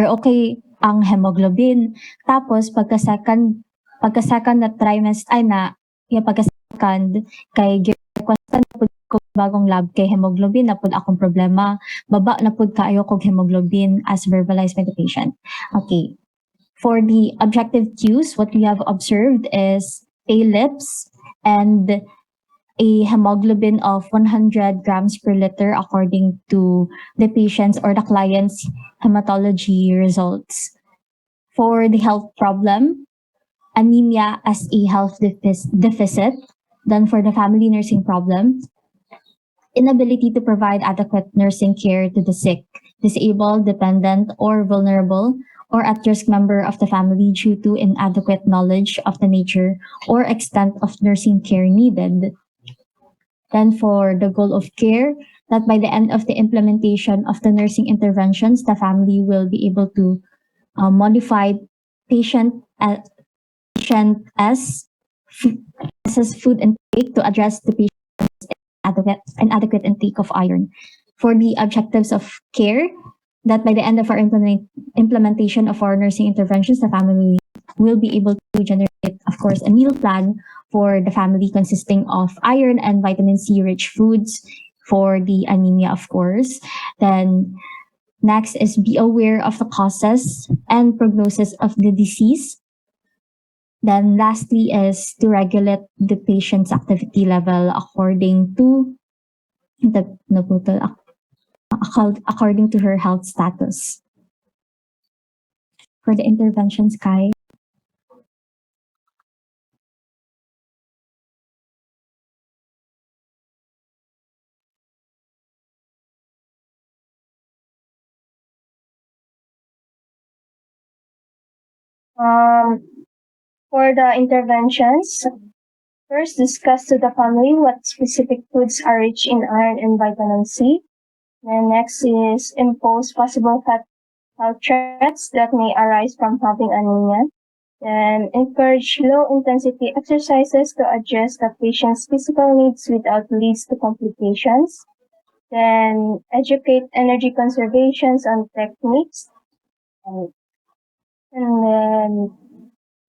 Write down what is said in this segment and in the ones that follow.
okay ang hemoglobin. Tapos pagka-second na trimester ay na yung pagka-second kay requestan pud ko bagong lab kay hemoglobin na pud akong problema. Baba na pud kaayo kog hemoglobin as verbalized by the patient. Okay. For the objective cues, what we have observed is pale lips and a hemoglobin of 100 grams per liter according to the patient's or the client's hematology results. For the health problem, anemia as a health deficit. Then for the family nursing problem, inability to provide adequate nursing care to the sick, disabled, dependent, or vulnerable, or at-risk member of the family due to inadequate knowledge of the nature or extent of nursing care needed. Then for the goal of care, that by the end of the implementation of the nursing interventions, the family will be able to modify patient as food intake to address the patient's inadequate intake of iron. For the objectives of care, that by the end of our implementation of our nursing interventions, the family will be able to generate, of course, a meal plan for the family consisting of iron and vitamin C rich foods for the anemia, of course. Then next is be aware of the causes and prognosis of the disease. Then lastly is to regulate the patient's activity level according to according to her health status. For the interventions, Kai. For the interventions, first discuss to the family what specific foods are rich in iron and vitamin C. Then next is impose possible health threats that may arise from having anemia. Then encourage low-intensity exercises to address the patient's physical needs without leads to complications. Then educate energy conservations on techniques. And then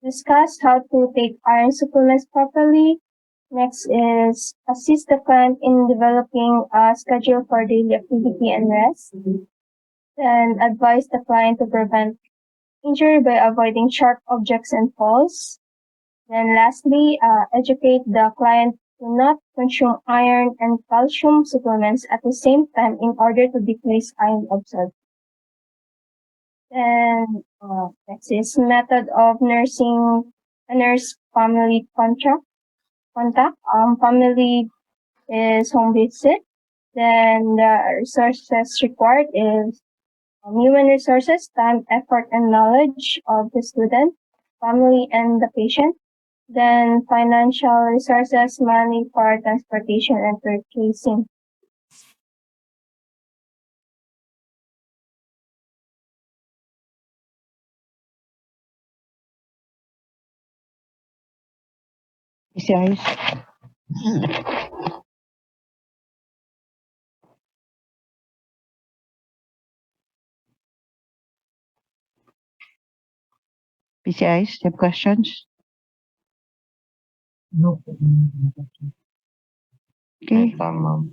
discuss how to take iron supplements properly. Next is assist the client in developing a schedule for daily activity and rest. Then advise the client to prevent injury by avoiding sharp objects and falls. Then lastly, educate the client to not consume iron and calcium supplements at the same time in order to decrease iron absorption. Then next is method of nursing a nurse family contact. Family is home visit. Then the resources required is human resources, time, effort, and knowledge of the student, family, and the patient. Then financial resources, money for transportation and purchasing. PCIs. PCIs, you have questions? No. Okay. Tama.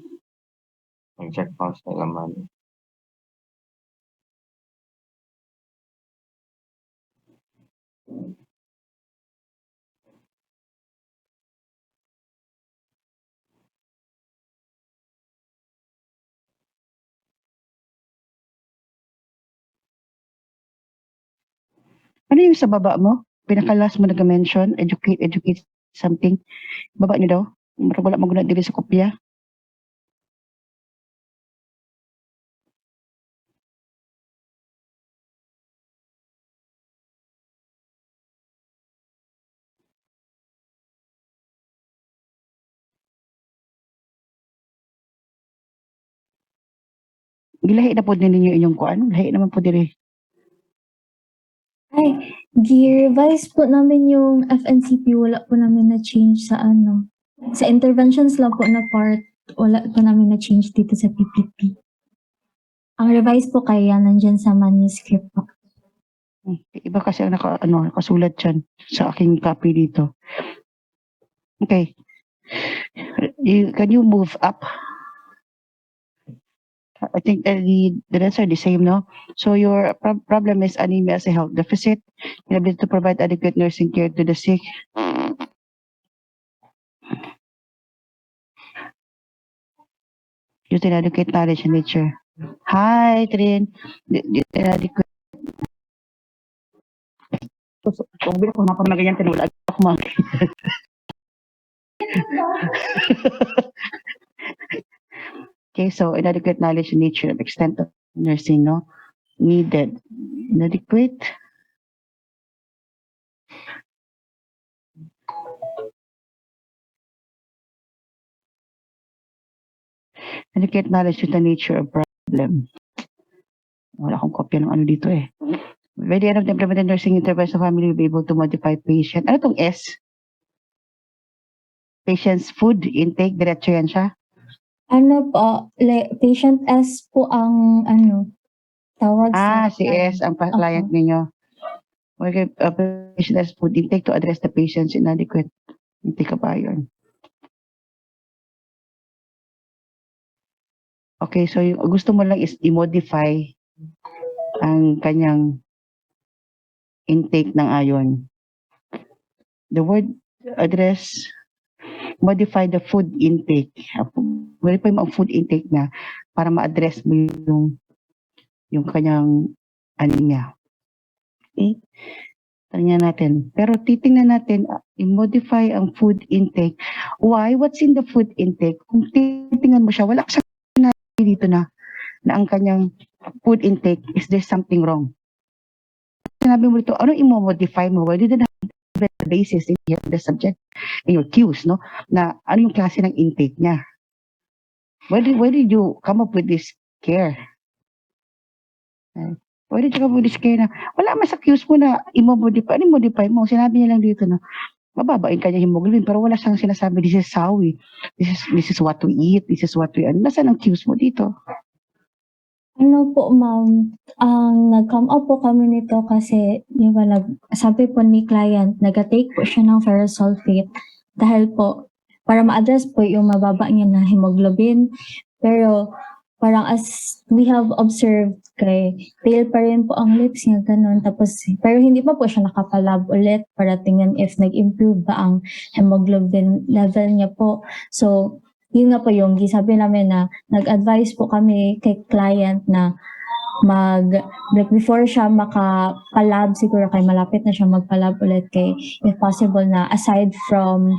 Mag-check pa sa laman. Ano yung sa baba mo? Pinaka-last mo nag-mention, educate something. Baba niyo daw. Murag wala maguna diri sa kopya. Gilahi na po ninyo inyong kuan. Lahi naman po diri. Ay, gi-revise po namin yung FNCP. Wala po namin na-change sa ano. Sa interventions lang po na part, wala po namin na-change dito sa PPP. Ang revise po kaya nandyan sa manuscript po. Iba kasi ang nakasulat dyan sa aking copy dito. Okay. Can you move up? I think the rest are the same, no? So your problem is anemia as a health deficit, inability to provide adequate nursing care to the sick. Use inadequate knowledge in nature. Hi, Trin. Inadequate. Kung bila ko na ganyan, tinulad ako mga. Okay, so inadequate knowledge in nature of extent of nursing, no? Needed. Inadequate. Adequate knowledge of the nature of problem. Wala akong kopya ng ano dito eh. By the end of the implemented nursing intervention, family will be able to modify patient. Ano tong S? Patient's food intake, diretso yan siya. Ano po, patient S po ang tawag sa Si S ang client ninyo. Okay, patient has food intake to address the patient's inadequate intake of iron. Okay, so yung gusto mo lang is i-modify ang kanyang intake ng iron. The word address, modify the food intake. Modify mo ang food intake na para ma-address mo yung kanyang anemia. Okay? Tingnan natin. Pero titingnan natin, i-modify ang food intake. Why? What's in the food intake? Kung titingnan mo siya, wala siyang sinabi dito na ang kanyang food intake, is there something wrong? Sinabi mo dito, ano i-modify mo? Well, you didn't have the basis in the subject, in your cues, no? Na ano yung klase ng intake niya? Why did you come up with this care? Why did you come up with this care na wala man sa cues mo na i-modify? Ano i-modify mo? Sinabi niya lang dito na mababa yung kanya hemoglobin pero wala siyang sinasabi, this is how we, this is what we eat, this is what we, nasaan ang cues mo dito? Ano po, ma'am, ang nag-come up po kami nito kasi yung sabi po ni client, nag-take po siya ng ferrous sulfate dahil po para ma-address po yung mababa niya na hemoglobin. Pero parang as we have observed kay pale pa rin po ang lips niya, ganun. Tapos, pero hindi pa po siya nakapalab ulit para tingnan if nag-improve ba ang hemoglobin level niya po. So, yun nga po yung sabi namin na nag-advise po kami kay client na like before siya makapalab, siguro kay malapit na siya magpalab ulit kay if possible na aside from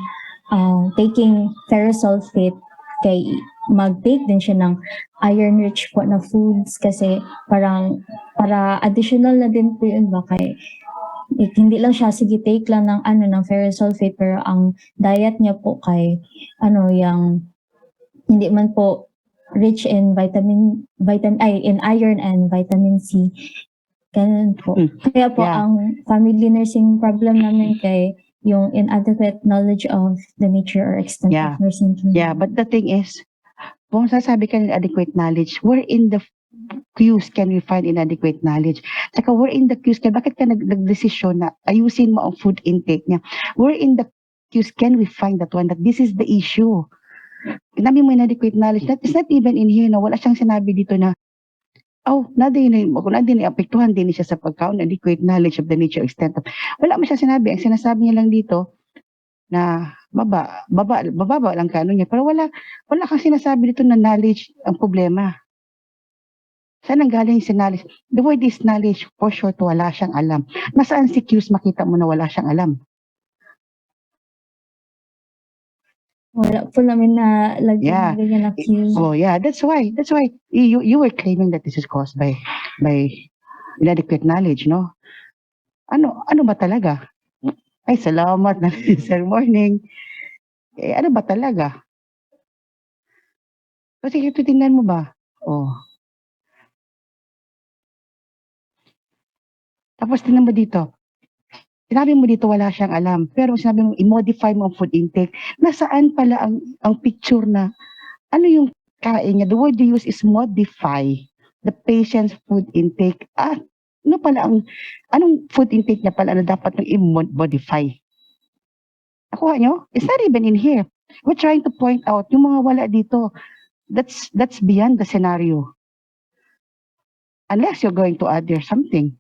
taking ferrous sulfate kay mag-take din siya ng iron-rich po na foods kasi parang para additional na din po yun ba kay hindi lang siya sige take lang ng ferrous sulfate pero ang diet niya po kay yung hindi man po rich in in iron and vitamin C. Ganun po. Kaya po Yeah. ang family nursing problem namin kay yung inadequate knowledge of the nature or extent Yeah. of nursing care. Yeah, but the thing is, kung sasabi ka ng adequate knowledge, where in the cues can we find inadequate knowledge? Saka where in the cues bakit ka nagdesisyon na ayusin mo ang food intake niya? Where in the cues can we find that one, that this is the issue? Sinabi mo inadequate knowledge, that is not even in here, no? Wala siyang sinabi dito na, apektuhan din siya sa pagkaon, adequate knowledge of the nature extent of, wala mo siya sinabi. Ang sinasabi niya lang dito, na bababa lang kano niya. Pero wala kang sinasabi dito na knowledge ang problema. Saan ang galing si knowledge? The word is knowledge, for sure, wala siyang alam. Nasaan si cues makita mo na wala siyang alam? Wala po namin na Yeah. ganyan na cues. Oh yeah, that's why you were claiming that this is caused by inadequate knowledge, no? Ano ba talaga? Ay, salamat na sir, morning. Ano ba talaga? Kasi tingnan mo ba? Oh. Tapos tingnan mo dito. Sinabi mo dito wala siyang alam. Pero sinabi mo i-modify mo ang food intake. Nasaan pala ang picture na ano yung kain niya? The word you use is modify the patient's food intake. Ano pala anong food intake niya pala na dapat nang i-modify? Nakuha nyo? It's not even in here. We're trying to point out yung mga wala dito. That's beyond the scenario. Unless you're going to add there something.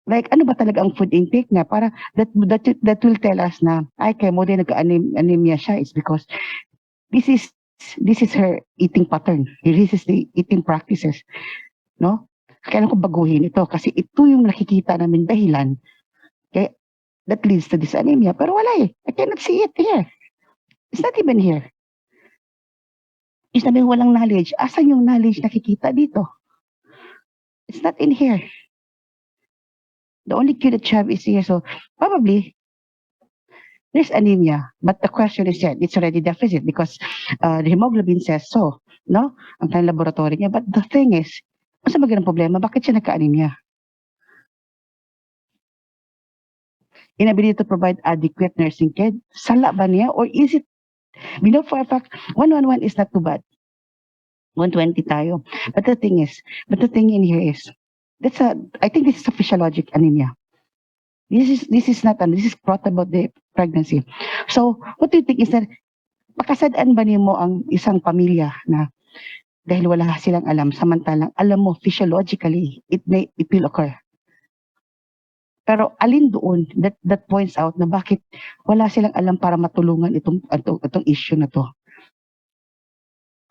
Like, ano ba talaga ang food intake niya? Para that will tell us na, ay, kaya mo din nagka-anemia siya is because this is her eating pattern. This is the eating practices. No? Kailangan ko baguhin ito kasi ito yung nakikita namin dahilan kaya that leads to this anemia. Pero wala eh. I cannot see it here. It's not even here. Is namin walang knowledge. Asan yung knowledge nakikita dito? It's not in here. The only cue that you have is here. So probably there's anemia. But the question is yet, it's already deficit because the hemoglobin says so. No? Ang kanyang laboratory niya. But the thing is, ano sa magandang problema? Bakit siya nagka-anemia? Inability to provide adequate nursing care? Sala ba niya? Or is it, we know for a fact, 111 is not too bad. 120 tayo. But the thing in here is, I think this is a physiologic anemia. This is brought about the pregnancy. So, what do you think is that, makasadaan ba niyo mo ang isang pamilya na dahil wala silang alam, samantalang alam mo physiologically, it will occur. Pero alin doon that points out na bakit wala silang alam para matulungan itong issue na to.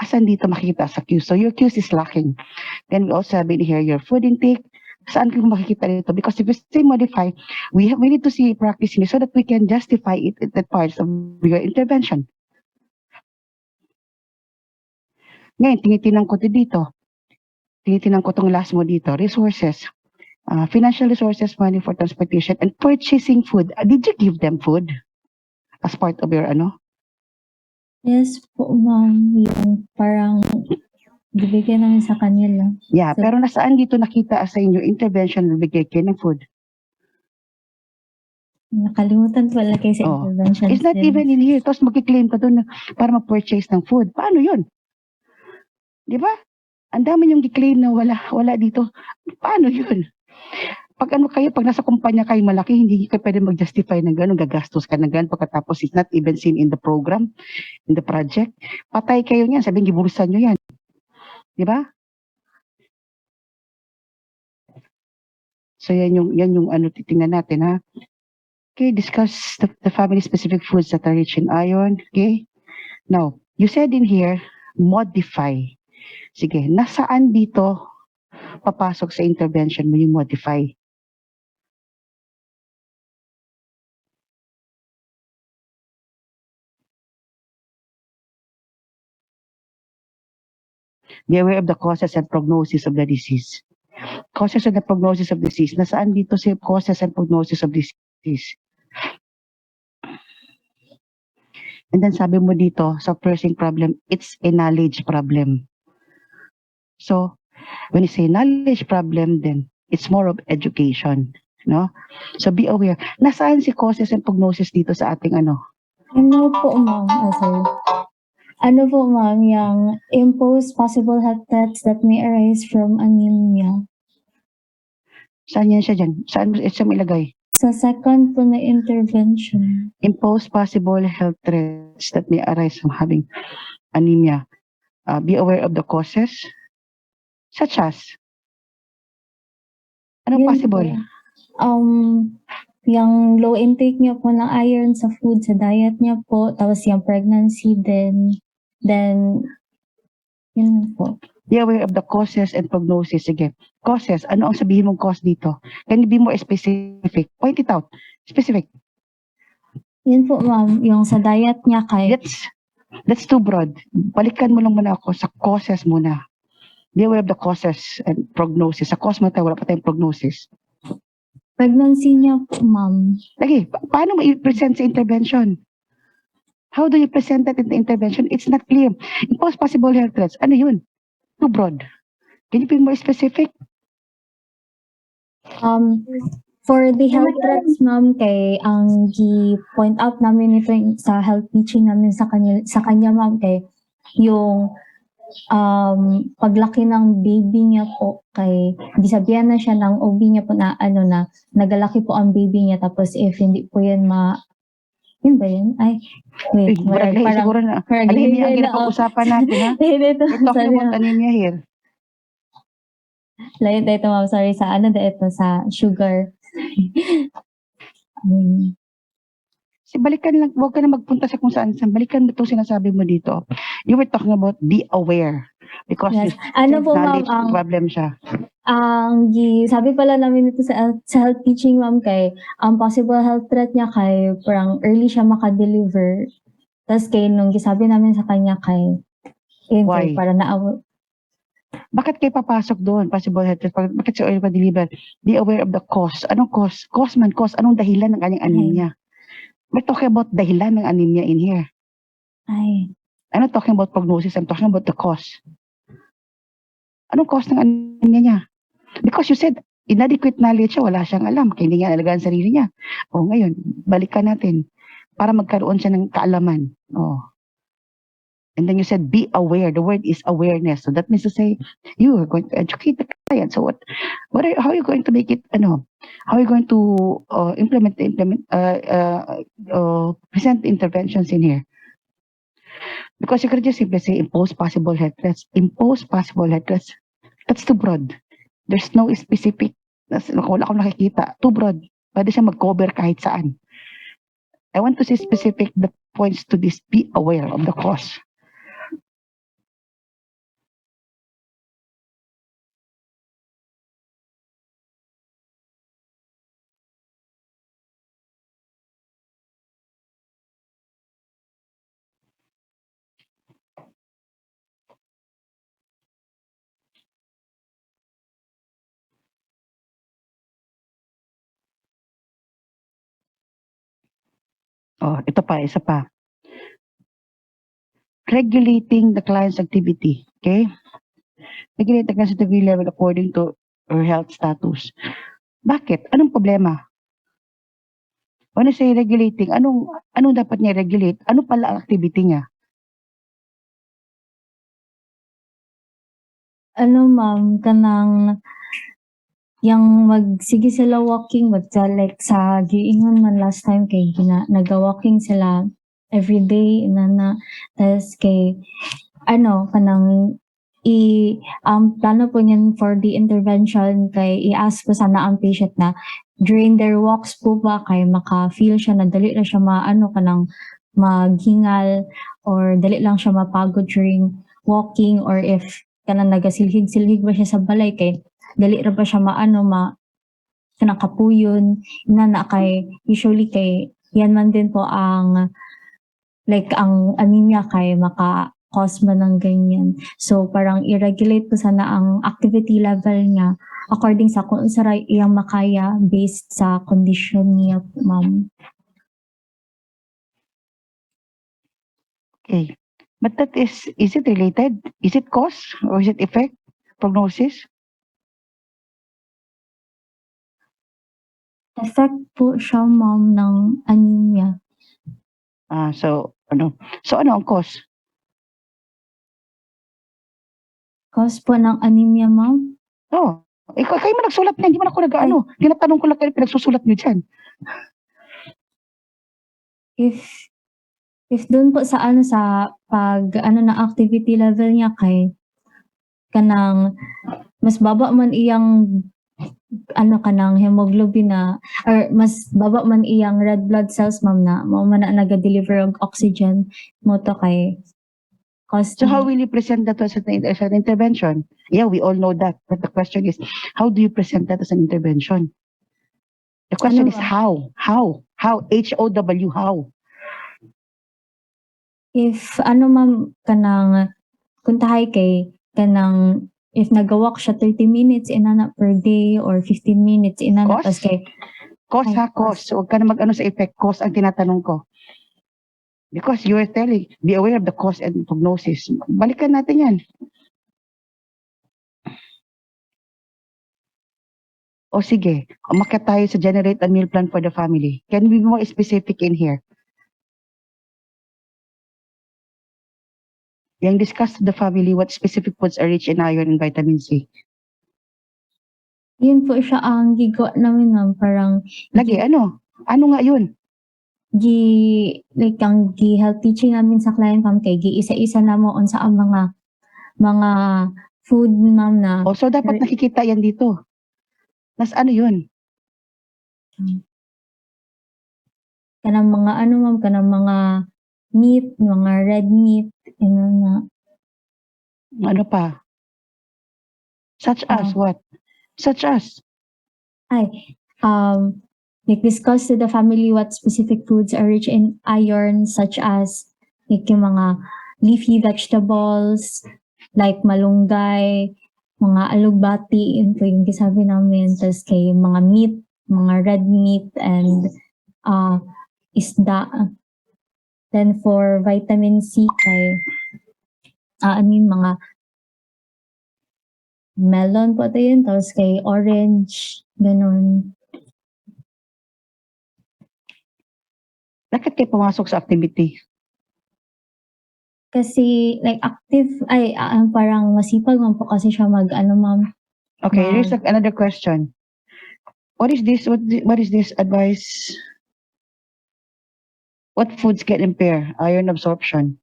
Asan dito makikita sa cues? So your cues is lacking. Then we also have in here your food intake. Saan ko makikita dito? Because if we say modify, we need to see practice in it so that we can justify it at parts of your intervention. Ngayon, tinitinan ko dito. Tinitinan ko tong last mo dito, resources. Financial resources, money for transportation, and purchasing food. Did you give them food as part of your ano? Yes po, ma'am. Yung parang bibigyan namin sa kanila. Yeah, So- pero nasaan dito nakita sa inyo intervention na bigay kayo ng food? Nakalimutan ko lagay sa Oh, intervention. It's not even in here. Tapos magkiklaim ka doon para ma-purchase ng food. Paano yun? Di ba? Ang dami yung giklaim na wala dito. Paano yun? Pag nasa kumpanya kayo malaki, hindi ka pwede mag-justify ng gano'n, gagastos ka ng gano'n, pagkatapos it's not even seen in the program, in the project. Patay kayo niyan, sabihin, giburusan nyo yan. Di ba? So yan yung ano titingnan natin ha. Okay, discuss the family-specific foods that are rich in iron. Okay? Now, you said in here, modify. Sige, nasaan dito papasok sa intervention mo yung modify? Be aware of the causes and prognosis of the disease. Causes and the prognosis of disease. Nasaan dito si causes and prognosis of disease? And then sabi mo dito, sa nursing problem, it's a knowledge problem. So, when you say knowledge problem, then it's more of education. No? So be aware. Nasaan si causes and prognosis dito sa ating ano? Ano po, ma'am? Sorry. Ano po, ma'am, yung impose possible health threats that may arise from anemia. Saan yan siya dyan? Saan mo ilagay? Sa second po na intervention. Impose possible health threats that may arise from having anemia. Be aware of the causes, such as, ano Yun possible? po. Yung low intake niya po ng iron sa food, sa diet niya po, tapos yung pregnancy then yun po. Be aware of the causes and prognosis. Sige, causes, ano ang sabihin mong cause dito? Can you be more specific? Point it out. Specific. Yun po, ma'am, yung sa diet niya kay That's too broad. Balikan mo lang muna ako sa causes muna. Be aware of the causes and prognosis. Sa cause mo tayo, wala pa tayong prognosis. pregnancy niya po, ma'am. Lagi, paano mo i-present sa intervention? How do you present that in the intervention? It's not clear. Impose possible health threats. Ano yun? Too broad. Can you be more specific? For the health threats, ma'am, kay ang gi-point out namin ito sa health teaching namin sa kanya ma'am, kay yung paglaki ng baby niya po kay gisabihan na siya ng OB niya po na ano na nagalaki po ang baby niya tapos if hindi po yan yun ba yun? Ay, wait, Murag lahi siguro na. parang Alin niya ang lahi na, ginapag-usapan natin, ha? Dito, We're talking about anemia here. lahi dito, ma'am, sorry, sa ano dito, sa sugar. Balikan lang, huwag ka na magpunta sa kung saan. Balikan mo itong sinasabi mo dito. You were talking about be aware. Because Yes. you Ano said po, ma'am, knowledge problem siya. sabi pala namin ito sa health teaching, ma'am, kay ang possible health threat niya kay parang early siya maka-deliver. Tapos kay nung gisabi namin sa kanya kay yun kay Why? para na Bakit kayo papasok doon? Possible health risk. Bakit si oil pa-deliver? Be aware of the cause. Anong cause? Cause man, cause. Anong dahilan ng kanyang anemia? We're talking about dahilan ng anemia in here. ay I'm not talking about prognosis. I'm talking about the cause. Anong cause ng anemia niya? Because you said, inadequate knowledge siya, wala siyang alam. Kaya hindi niya alagaan ang sarili niya. O ngayon, balikan natin para magkaroon siya ng kaalaman. Oh. And then you said, be aware. The word is awareness. So that means to say, you are going to educate the client. So how are you going to make it, how are you going to present interventions in here? Because you could just simply say, impose possible health threats. Impose possible health threats. That's too broad. There's no specific, wala akong nakikita. Too broad. Pwede siya mag-cover kahit saan. I want to see specific the points to this. Be aware of the cause. Oh, ito pa, isa pa. Regulating the client's activity. Okay? Regulate the client's activity level according to her health status. Bakit? Anong problema? When I say regulating, anong dapat niya regulate? Ano pala ang activity niya? ano ma'am kanang yang sige sila walking like sa giingon man last time kay naga-walking sila every day inana tas kay kanang plano po niyan for the intervention kay i-ask ko sana ang patient na during their walks po ba kay maka-feel siya na dali na siya kanang maghingal or dali lang siya mapagod during walking or if kanang nagasilhig-silhig ba siya sa balay kay dali ra ba siya kanang kapuyon na kay usually kay yan man din po ang ang anemia kay maka-cause man ng ganyan. So parang i-regulate po sana ang activity level niya according sa kung sa iyang makaya based sa condition niya, ma'am. Okay. But that is it related? Is it cause or is it effect? Prognosis? Effect po siya, ma'am, ng anemia. So ano ang cause? Cause po ng anemia, ma'am? Oh, kayo man nagsulat niyan, hindi man ako nag-ano. Tinatanong ko lang kayo pinagsusulat niyo diyan. If doon po sa sa pag ng activity level niya kay kanang mas baba man iyang kanang hemoglobin na or mas baba man iyang red blood cells, ma'am, na mao man na naga-deliver og oxygen mo to kay cause So how will you present that as an intervention? Yeah, we all know that. But the question is, how do you present that as an intervention? The question is how? How? How? How? if ma'am kanang kuntahay kay kanang if nagawak siya 30 minutes inana per day or 15 minutes inana Cause? tas kay Cause ha, cause. Huwag ka na mag-ano sa effect. Cause ang tinatanong ko. Because you are telling, be aware of the cause and prognosis. Balikan natin yan. O sige, umakyat tayo sa generate a meal plan for the family. Can we be more specific in here? Yung discuss to the family what specific foods are rich in iron and vitamin C. Yun po siya ang gigawa namin, ma'am. Parang Lagi, ano? Ano nga yun? like ang health teaching namin sa client, ma'am, kay isa-isa na mo unsa ang mga food, ma'am, na O, so dapat nakikita yan dito. Nas ano yun? kanang mga ano, ma'am, kanang mga meat, mga red meat, na. Ano pa? Such as what? Such as? Like discuss to the family what specific foods are rich in iron, such as like yung mga leafy vegetables, like malunggay, mga alugbati, yun po yung gisabi namin. Tapos kay mga meat, mga red meat, and isda. Then for vitamin C, kay ano yung mga melon po ito yun. Tapos kay orange, ganun. Bakit kayo pumasok sa activity? Kasi like active, parang masipag man po kasi siya ano, ma'am. Okay, here's another question. What is this? What is this advice? What foods can impair iron absorption?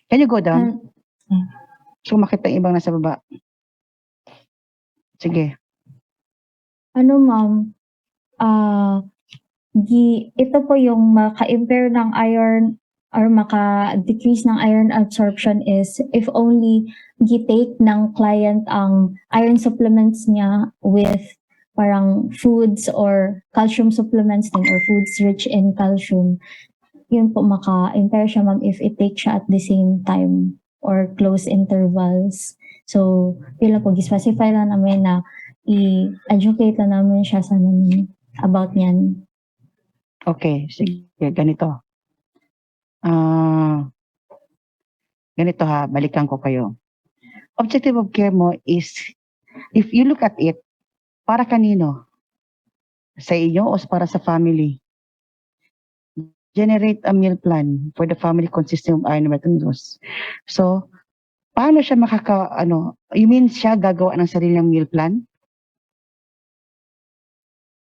Can you go down? So makita yung ibang nasa baba. Sige. Ano, ma'am, ito po yung maka-impair ng iron or maka-decrease ng iron absorption is if only gi-take ng client ang iron supplements niya with parang foods or calcium supplements din or foods rich in calcium. Yun po maka-impair siya, ma'am, if it take siya at the same time or close intervals. So, yun lang po, gi-specify lang namin na i-educate lang namin siya sa about niyan. Okay, sige, ganito. Ganito ha, balikan ko kayo. Objective of care mo is, if you look at it, para kanino? Sa inyo o para sa family? Generate a meal plan for the family consisting of iron and vitamins. So, paano siya you mean siya gagawa ng sariling meal plan?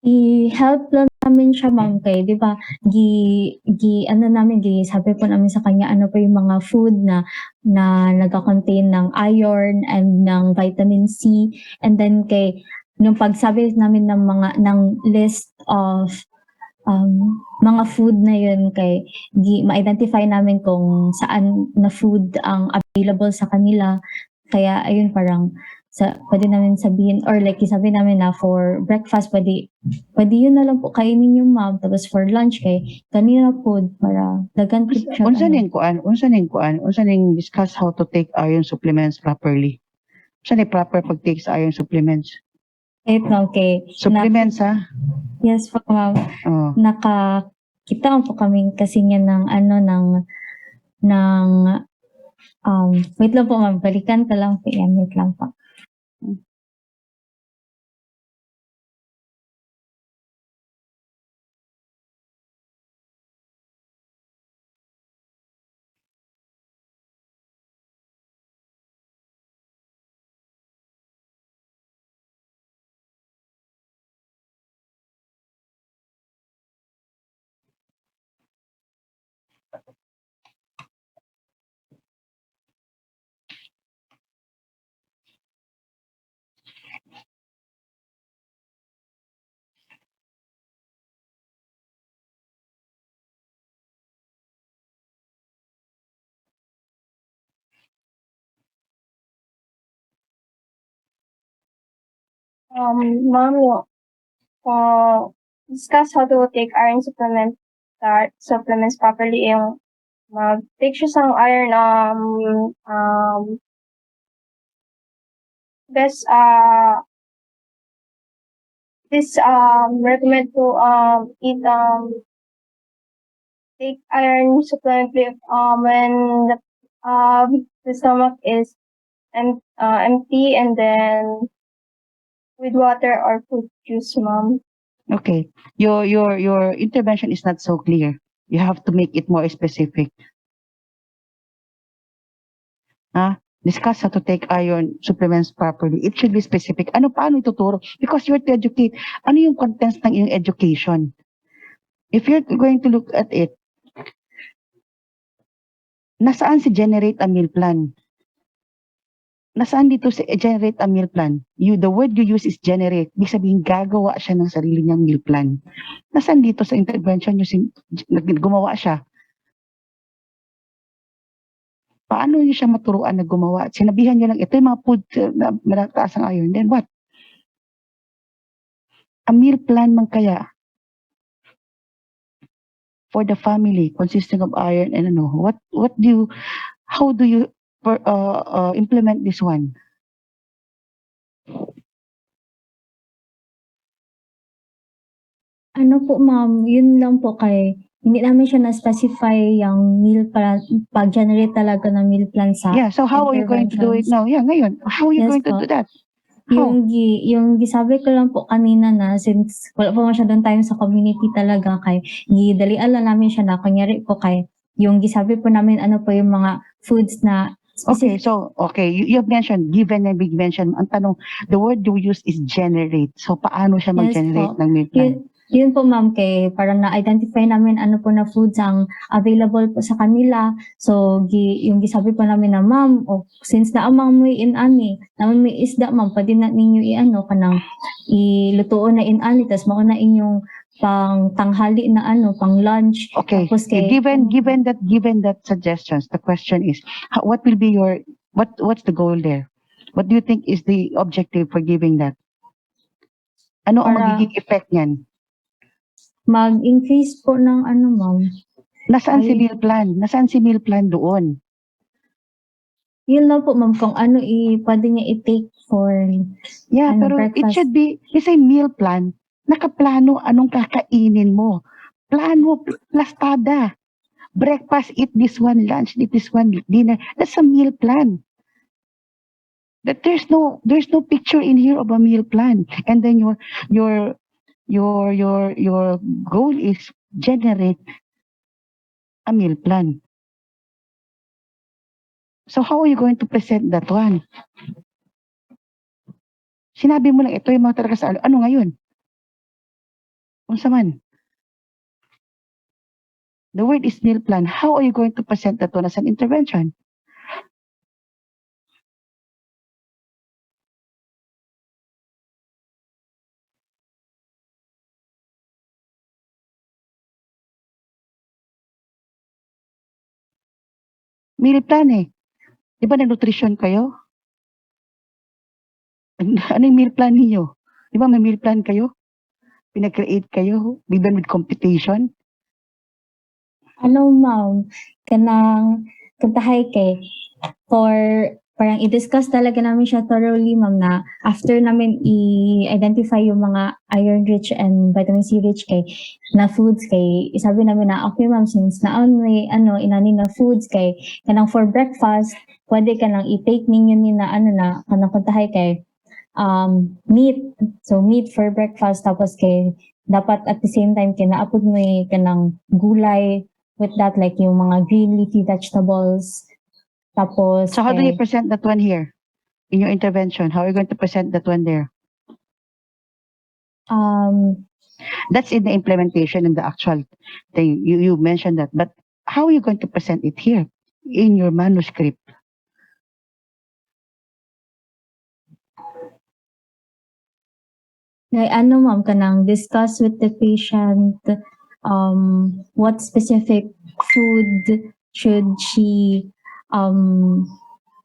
I-help lang namin siya, ma'am, kay, di ba, sabi po namin sa kanya, ano po yung mga food na nagka-contain ng iron and ng vitamin C. And then kay, nung pagsabi namin ng list of mga food na yun, kay ma-identify namin kung saan na food ang available sa kanila. Kaya ayun, parang pwede namin sabihin or like sabi namin na for breakfast pwede yun na lang po kainin yung, ma'am, tapos for lunch kay kanina food para dagan po siya. Unsa ning discuss how to take iron supplements properly. Unsa ning proper pag-take sa iron supplements? Okay. Supplements ha? Yes po, ma'am. Oh. Nakakita po kami kasi niya ng wait lang po, ma'am. Balikan ka lang po yan. Wait lang po. Ma'am, discuss how to take iron supplements properly. Yung mag-take siya sa iron, best, this, recommend to, eat, take iron supplement with, when the stomach is empty, and then with water or fruit juice, ma'am. Okay. Your intervention is not so clear. You have to make it more specific. Discuss how to take iron supplements properly. It should be specific. Paano ituturo? Because you're to educate. Ano yung contents ng iyong education? If you're going to look at it, nasaan si generate a meal plan? Nasaan dito si generate a meal plan? The word you use is generate. Ibig sabihin, gagawa siya ng sarili niyang meal plan. Nasaan dito sa intervention gumawa siya? Paano niyo siya maturuan na gumawa? Sinabihan niyo lang, ito yung mga food na malataas ang iron. Then what? A meal plan man kaya for the family consisting of iron and how do you implement this one? Ano po ma'am, yun lang po kay hindi namin siya na-specify yung meal plan, pag-generate talaga ng meal plan sa Yeah, so how are you going to do it interventions. now? Yeah, ngayon, how are you Yes going to po. do that? How? Yung gisabi ko lang po kanina na since wala po masyadong time sa community talaga kay gidalian lang namin siya na kunyari po kay yung gisabi po namin ano po yung mga foods na Okay, specific. so, you have mentioned, given and big mention, ang tanong, the word you use is generate. So, paano siya Yes mag-generate po. ng meal plan? Yun po ma'am kay parang na-identify namin ano po na foods ang available po sa kanila. So yung gisabi po namin na ma'am, since naamang mo in-ani, naman may isda ma'am, pwede na ninyo i-ano kanang ilutuon na in-ani tas mao na inyong pang tanghali na pang lunch. Okay, Tapos kay given that suggestions, the question is, what will be what's the goal there? What do you think is the objective for giving that? Ano ang Para- magiging effect niyan? mag-increase po ng ma'am. Nasaan si Ay- meal plan? Nasaan si meal plan doon? Yun lang po ma'am kung ano pwede niya i-take for Yeah, pero it breakfast. should be, you say meal plan, nakaplano anong kakainin mo. Plano, plastada. Breakfast, eat this one, lunch, eat this one, dinner. That's a meal plan. That there's no picture in here of a meal plan. And then your goal is generate a meal plan. So how are you going to present that one? Sinabi mo lang, ito yung mga talaga sa ano ngayon? Kung man. The word is meal plan. How are you going to present that one as an intervention? Meal plan eh. Di ba nag-nutrition kayo? Ano yung meal plan niyo? Di ba may meal plan kayo? Pinag-create kayo, even with computation? Ma'am, kantahay kay for parang i-discuss talaga namin siya thoroughly ma'am na after namin i-identify yung mga iron rich and vitamin C rich kay na foods kay isabi namin na okay ma'am since naon may inani na foods kay kanang for breakfast pwede ka nang i-take ninyo ni na na kanang kantahay kay meat. So meat for breakfast tapos kay dapat at the same time kay naapod mo kanang gulay with that like yung mga green leafy vegetables. Tapos So how do you kay, present that one here? In your intervention, how are you going to present that one there? That's in the implementation and the actual thing. You mentioned that, but how are you going to present it here in your manuscript? like ma'am kanang discuss with the patient what specific food should she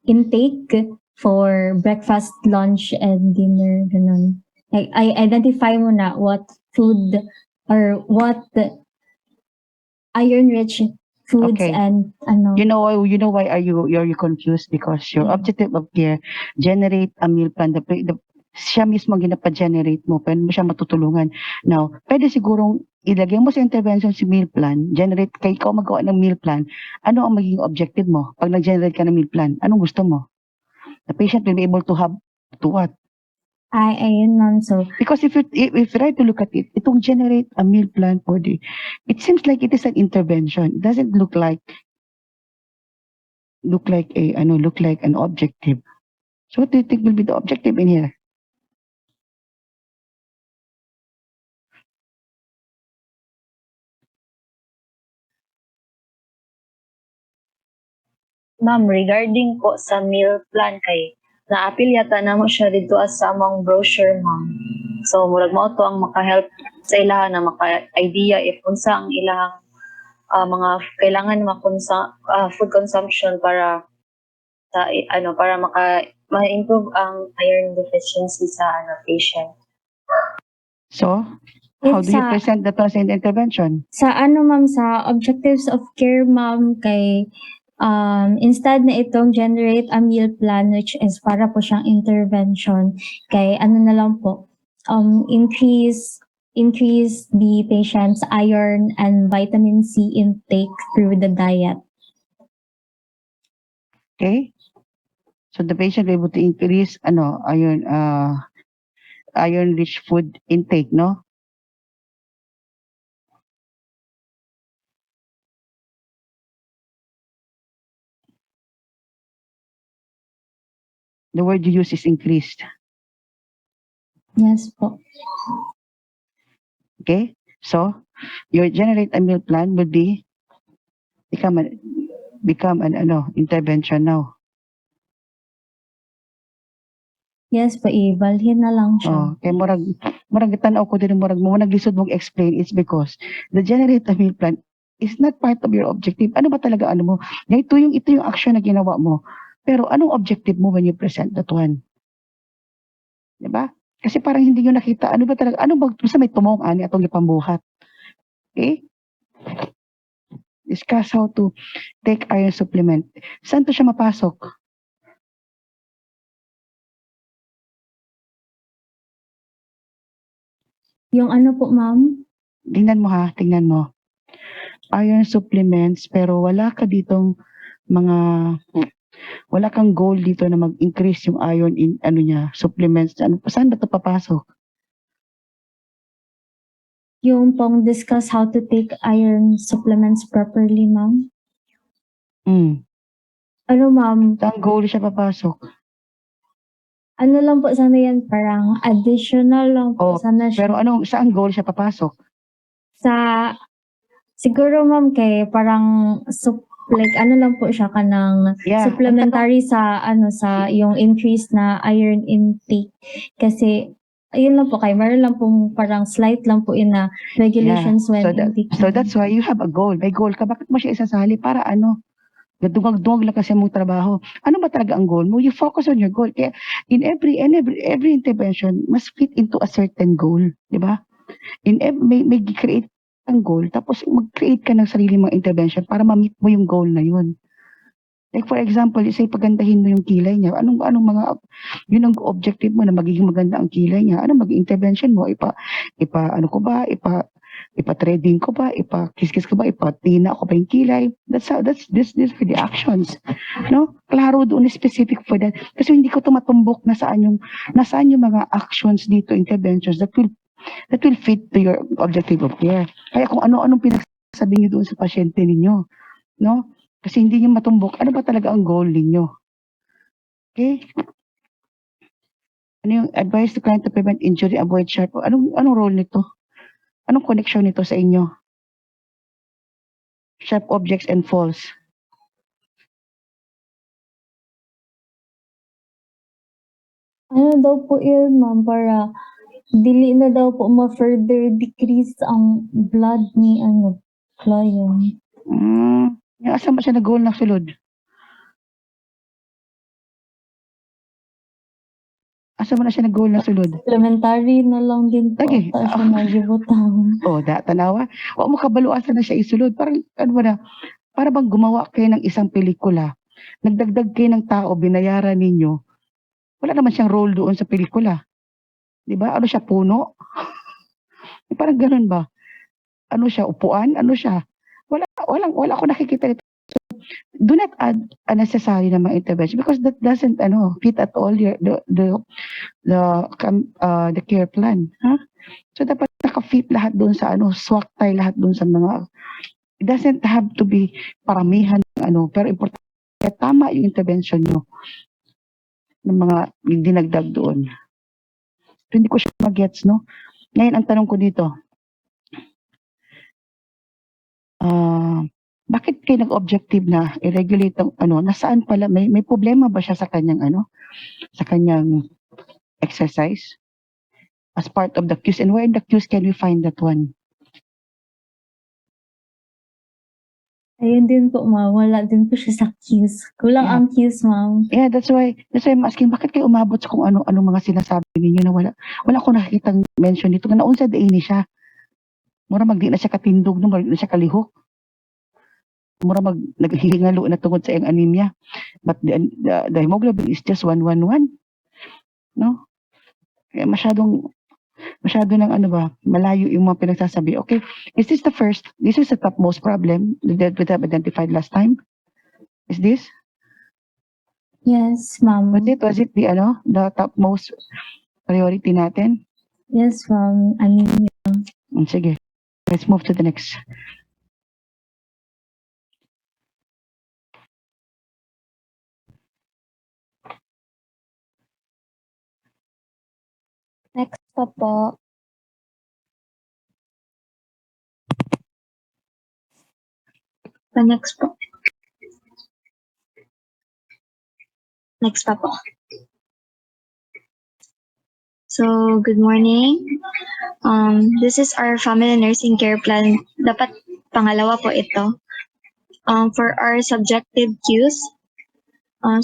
intake for breakfast, lunch, and dinner, ganun. Like, I identify mo na what food or what iron-rich foods Okay. and You know why are you confused? Because your Yeah. objective of care, generate a meal plan. Siya mismo ang ginapa-generate mo. Pwede mo siya matutulungan. Now, pwede sigurong ilagay mo sa intervention si meal plan, generate, kay ikaw magawa ng meal plan, ano ang magiging objective mo? Pag nag-generate ka ng meal plan, anong gusto mo? The patient will be able to have, to what? Ay, ayun ma'am. So, Because if you try to look at it, itong generate a meal plan for the, it seems like it is an intervention. It doesn't look like an objective. So what do you think will be the objective in here? Ma'am, regarding po sa meal plan kay naapil yata namo siya dito as sa among brochure, ma'am. So murag mao to ang maka-help sa ilaha na maka-idea if unsa ang ilahang mga kailangan food consumption para sa para ma-improve ang iron deficiency sa patient. So, how if do you sa, present the present intervention? sa ano ma'am, sa objectives of care ma'am, kay instead na itong generate a meal plan which is para po siyang intervention, kay ano na lang po, increase the patient's iron and vitamin C intake through the diet. Okay? So the patient will be able to increase iron rich food intake, no? The word you use is increased. Yes po. Okay? So your generate a meal plan would become an intervention now. Yes po, ibalhin na lang siya. Oh, kay murag tanaw ko din murag mo naglisod mong explain it's because the generate a meal plan is not part of your objective. Ano ba talaga ano mo? Ito yung action na ginawa mo. Pero anong objective mo when you present that one? 'Di ba? Kasi parang hindi nyo nakita ano ba talaga ano ba sa may tumong ani atong gipambuhat. Okay? Discuss how to take iron supplement. Saan to siya mapasok? Yung ano po ma'am? Tingnan mo. Iron supplements pero wala kang goal dito na mag-increase yung iron in supplements. Saan ba ito papasok? Yung pong discuss how to take iron supplements properly ma'am. Ano ma'am? Saan goal siya papasok? Ano lang po sana yan, parang additional lang po sana siya. Pero saan goal siya papasok? Sa, siguro ma'am kay parang like ano lang po siya kanang Yeah. supplementary sa yung increase na iron intake. Kasi ayun lang po kay meron lang pong parang slight lang po in na regulations when intake. So that's why you have a goal. May goal ka. Bakit mo siya isasali? Para ano? Gadungag-dungag lang kasi mong trabaho. Ano ba talaga ang goal mo? You focus on your goal. Kaya in every intervention must fit into a certain goal. Di ba? May create ang goal. Tapos mag-create ka ng sarili mong intervention para ma-meet mo yung goal na yun. Like for example, say pagandahin mo yung kilay niya. Anong yun ang objective mo na magiging maganda ang kilay niya. Ano mag-intervention mo? Ipa-threading ko ba? Ipa-kiss-kiss ko ba? Ipa-tina ko ba yung kilay? This are the actions. No? Klaro doon specific for that. Kasi hindi ko tumatumbok nasaan yung mga actions dito, interventions that will fit to your objective of care. Kaya kung ano-anong pinagsasabi niyo doon sa pasyente ninyo. No? Kasi hindi niyo matumbok, ano ba talaga ang goal ninyo? Okay? Ano yung advice to client to prevent injury, avoid sharp? Anong role nito? Anong connection nito sa inyo? Sharp objects and falls. Ano daw po yun ma'am para dili na daw po ma-further decrease ang blood ni client. Yung asa mo siya na goal na sulod? Asa mo na siya na goal na sulod? Supplementary na lang din po Lagi. ata siya nagibutang. Tanawa. Wa mo kabaluasan na siya isulod. Parang, para bang gumawa kayo ng isang pelikula. Nagdagdag kayo ng tao, binayaran ninyo. Wala naman siyang role doon sa pelikula. Di ba? Ano siya, puno? Parang ganun ba? Ano siya, upuan? Ano siya? Wala ako nakikita nito do not add unnecessary na mga intervention because that doesn't fit at all the care plan, ha? So dapat naka-fit lahat doon sa swak tayo lahat doon sa mga, it doesn't have to be paramihan ng pero importante tama yung intervention nyo ng mga dinagdag doon. So, hindi ko siya magets, no? Ngayon, ang tanong ko dito, bakit kayo nag-objective na i-regulate ang nasaan pala, may problema ba siya sa kanyang sa kanyang exercise? As part of the cues, and where in the cues can we find that one? Ayun din po, ma'am. Wala din po siya sa cues. Kulang Yeah. ang cues, ma'am. Yeah, that's why I'm asking, bakit kayo umabot sa kung ano mga sinasabi ninyo na wala ko nakikitang mention dito, na naunsa ini siya. Mura magdi na siya katindog, no? Magdi na siya kalihok. Mura naghihingalo na tungod sa iyang anemia. But the hemoglobin is just 111. No? Kaya masyado ng malayo yung mga pinagsasabi. Okay, this is the topmost problem that we have identified last time? Is this? Yes, ma'am. Was it the topmost priority natin? Yes, ma'am. Anemia. Sige, let's move to the next. Next pa po. Next po. Next pa po. So, good morning. This is our family nursing care plan. Dapat pangalawa po ito. For our subjective cues,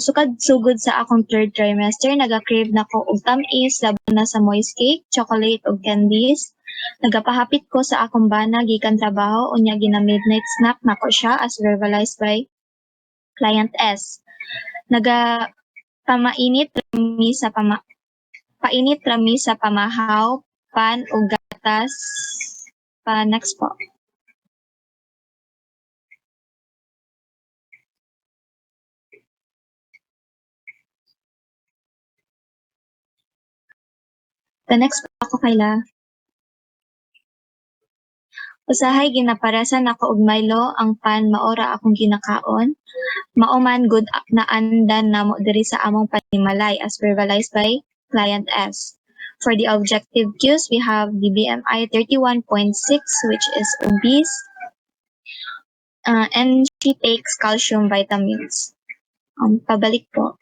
sugod sa akong third trimester, naga-crave na ko og tamis, laban na sa moist cake, chocolate ug candies. Nagapahapit ko sa akong bana gikan trabaho unya gina midnight snack nako siya as verbalized by client S. Painit rami sa pamahaw, pan ug gatas. Next po. The next po ako kayla. Usahay ginaparasan ako og Milo, ang pan maora akong ginakaon. Mauman good na andan namo diri sa among panimalay as verbalized by client S. For the objective cues, we have the BMI 31.6, which is obese, and she takes calcium vitamins. Pabalik po.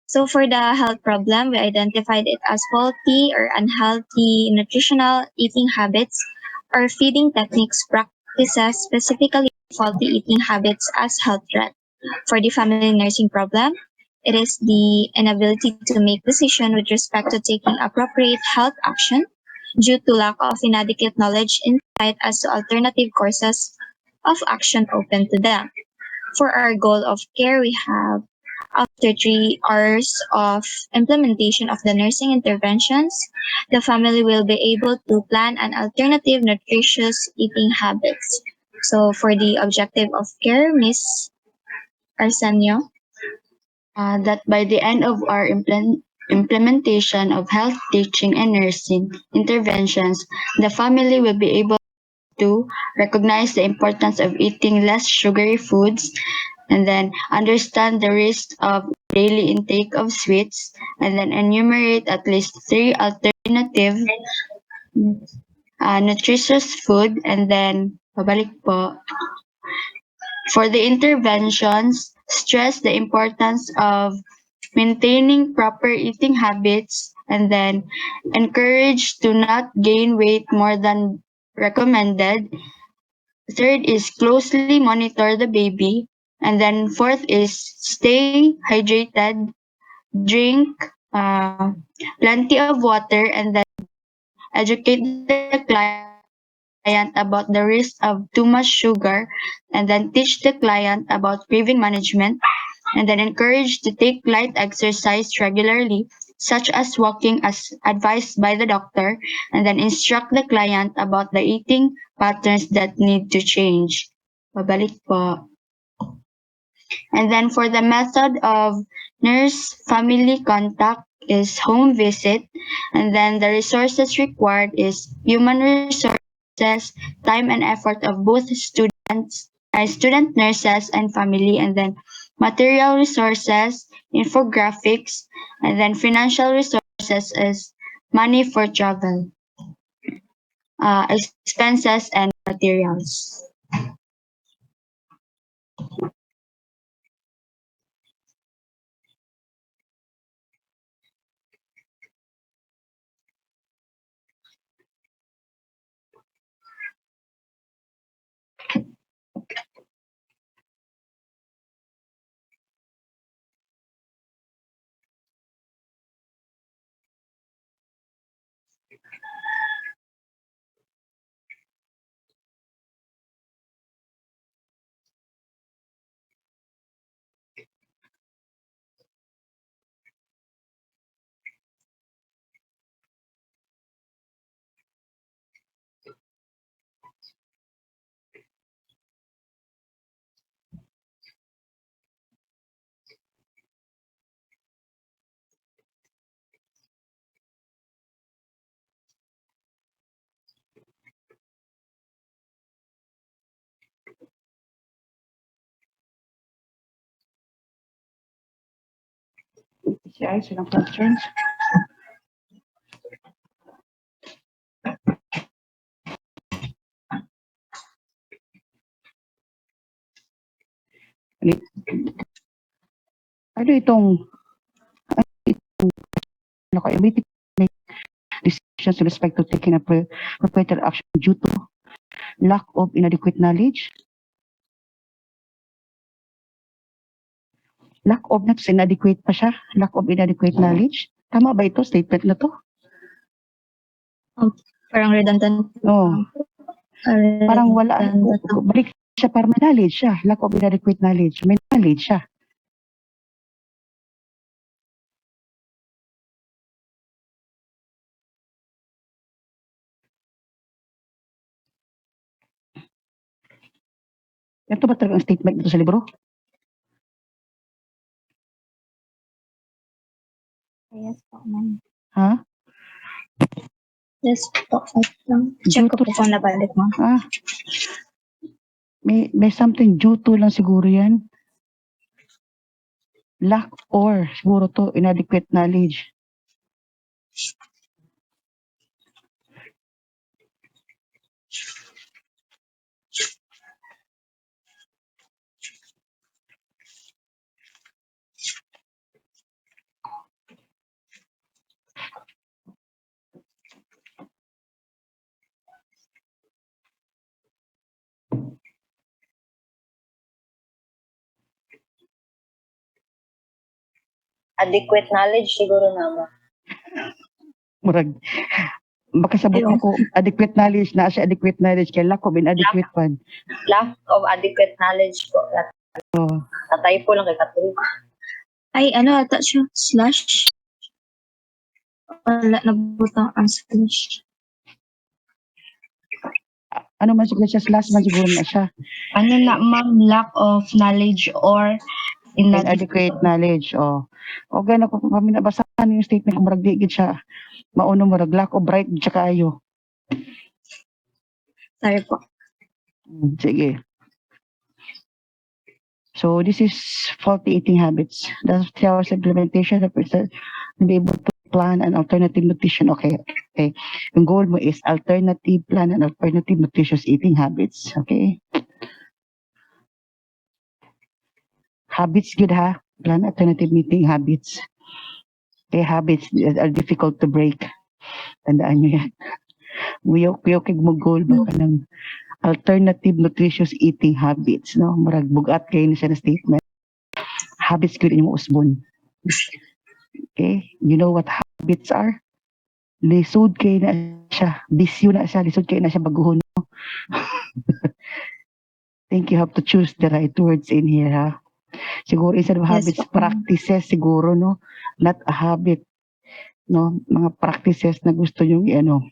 So for the health problem, we identified it as faulty or unhealthy nutritional eating habits or feeding techniques practices, specifically faulty eating habits as health threat. For the family nursing problem, it is the inability to make decision with respect to taking appropriate health action due to lack of inadequate knowledge insight as to alternative courses of action open to them. For our goal of care, we have after 3 hours of implementation of the nursing interventions, the family will be able to plan an alternative nutritious eating habits. So for the objective of care, Ms. Arsenio, that by the end of our implementation of health teaching and nursing interventions, the family will be able to recognize the importance of eating less sugary foods and then understand the risk of daily intake of sweets and then enumerate at least 3 alternative nutritious food and then pabalik po. For the interventions, stress the importance of maintaining proper eating habits and then encourage to not gain weight more than recommended. Third is closely monitor the baby. And then fourth is stay hydrated, drink plenty of water, and then educate the client about the risk of too much sugar, and then teach the client about craving management, and then encourage to take light exercise regularly, such as walking as advised by the doctor, and then instruct the client about the eating patterns that need to change. Pabalik po. And then for the method of nurse-family contact is home visit. And then the resources required is human resources, time and effort of both student nurses and family. And then material resources, infographics. And then financial resources is money for travel, expenses and materials. PCI, silang questions? Ano itong ability to make decisions with respect to taking a proprietary action due to lack of inadequate knowledge? Lack of not inadequate pa siya? Lack of inadequate knowledge? Tama ba ito? Statement na to? Parang redundant. Oo. Parang wala. Balik siya para may knowledge siya. Lack of inadequate knowledge. May knowledge siya. Ito ba talaga ang statement dito sa libro? Yes po, ma'am. Ha? Yes po. Check ko po kung nabalik mo. Ah. May something due to lang siguro yan. Lack or siguro to inadequate knowledge. Adequate knowledge siguro naman. Murag, baka sabot ako, adequate knowledge, na siya adequate knowledge, kaya lack of inadequate one. Lack of adequate knowledge po. Oh. Tatay po lang kay Katulik. Ay, ano ata siya? Slash? Wala, nabutang ang slash. Ano man siguro siya, slash man siguro na siya. Ano na ma'am, lack of knowledge or Inadequate knowledge, oh. O gano'n ko, paminabasahan yung statement kung marag digit siya. Mauno marag lack of right, tsaka ayo. Sorry po. Sige. So this is faulty eating habits. The hours implementation of to be able to plan an alternative nutrition. Okay. Yung goal mo is alternative plan and alternative nutritious eating habits. Okay. Habits good ha. Plan alternative eating habits. Okay, habits are difficult to break. Tandaan nyo yan. Wiyok mo goal ba ka ng alternative nutritious eating habits, no? Murag bugat kayo na siya na statement. Habits good yung usbon. Okay? You know what habits are? Lisod kayo na siya. Bisyo na siya. Lisod kayo na siya baguhon. No? Think you have to choose the right words in here, ha? Siguro instead of habits, practices siguro, no? Not a habit. No? Mga practices na gusto nyo, ano,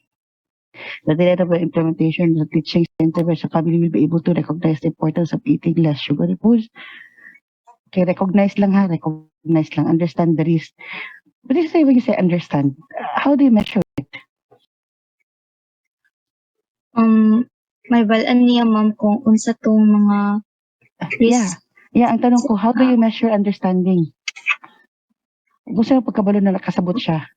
The deliverable implementation of the teaching center where the family will be able to recognize the importance of eating less sugary foods. Okay, recognize lang ha, recognize lang, understand the risk. What do you say when you say understand? How do you measure it? May balaan niya ma'am kung unsa tong mga Yeah, risk yeah, ang tanong ko, how do you measure understanding? Gusto mo pagkabalo na nakasabot siya.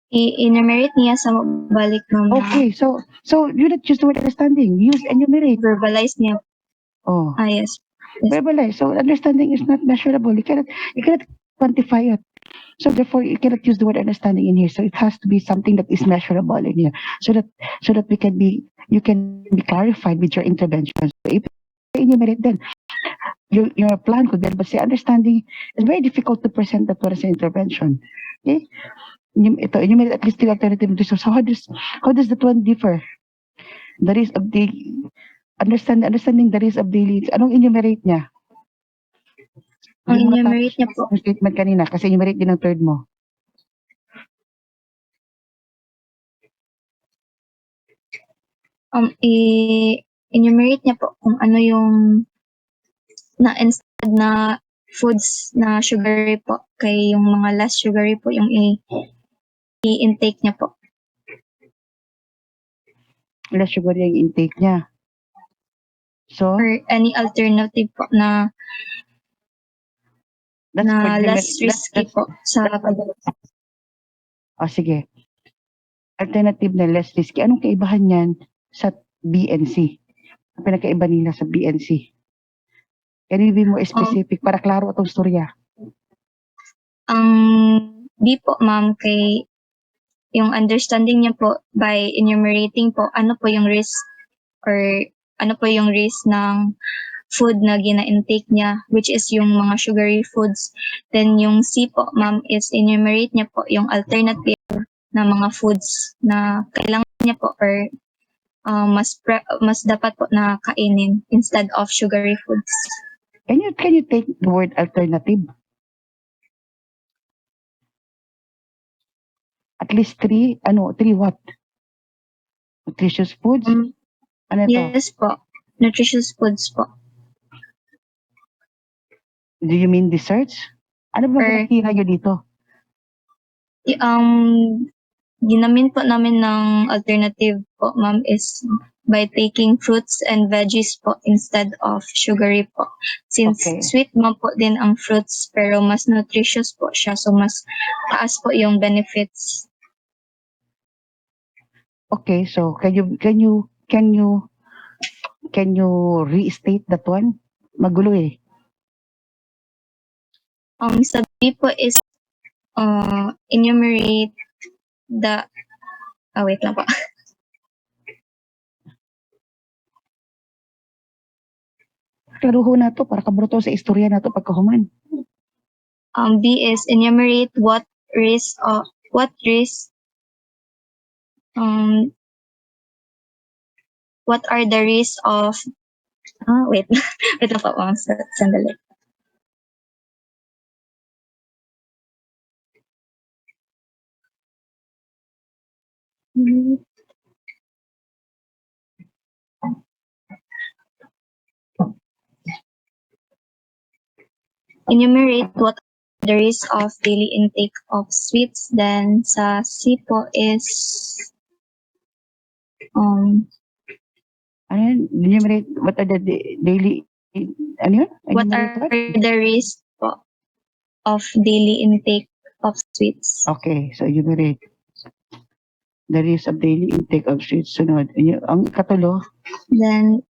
i-enumerate niya sa balik ma'am na Okay, so you not use the word understanding, use enumerate. verbalize niya. Oh, Yes. verbalize. So understanding is not measurable. You cannot quantify it. So therefore, you cannot use the word understanding in here. So it has to be something that is measurable in here, so that you can be clarified with your intervention. So if you enumerate, then your plan could be, but say understanding is very difficult to present that as an intervention. Okay, ito enumerate at least three alternative resources. So how does that one differ? The risk of the understanding the risk of daily. Anong enumerate niya? Ang Hindi mo enumerate natapos niya po, yung statement kanina kasi enumerate din ang third mo. i-enumerate niya po kung ano yung na instead na foods na sugary po kay yung mga less sugary po yung i-intake niya po. Less sugar yung intake niya. So, Or any alternative po na that's for na the less risky po sa oh, sige. Alternative na less risky. Anong kaibahan niyan sa BNC? Ang pinakaiba nila sa BNC? Can you be more specific para klaro itong storya? ang di po ma'am kay yung understanding niya po by enumerating po ano po yung risk or ano po yung risk ng food na gina-intake niya which is yung mga sugary foods. Then yung C po ma'am is enumerate niya po yung alternative na mga foods na kailangan niya po or mas dapat po na kainin instead of sugary foods. Can you take the word alternative? At least three what? Nutritious foods? Ano to? Yes po, nutritious foods po. Do you mean desserts? Ano ba Or pinatira nyo dito? Ginamin po namin ng alternative po, ma'am, is by taking fruits and veggies po instead of sugary po. Since Okay. sweet man po din ang fruits pero mas nutritious po siya so mas taas po yung benefits. Okay, so can you restate that one? Magulo eh. Sabi po is enumerate the wait lang po. Klaruho na to para kabroto sa istorya na to pagkahuman. B is enumerate what risk what are the risks of wait wait lang po ma'am, sandali. Enumerate what the risk of daily intake of sweets. Then sa C po is Ano yun? Enumerate what are the daily ano yun? what Enumerate are what? the risks po of daily intake of sweets. Okay, so enumerate the risk of daily intake of sweets. Sunod. Ang katulo, Then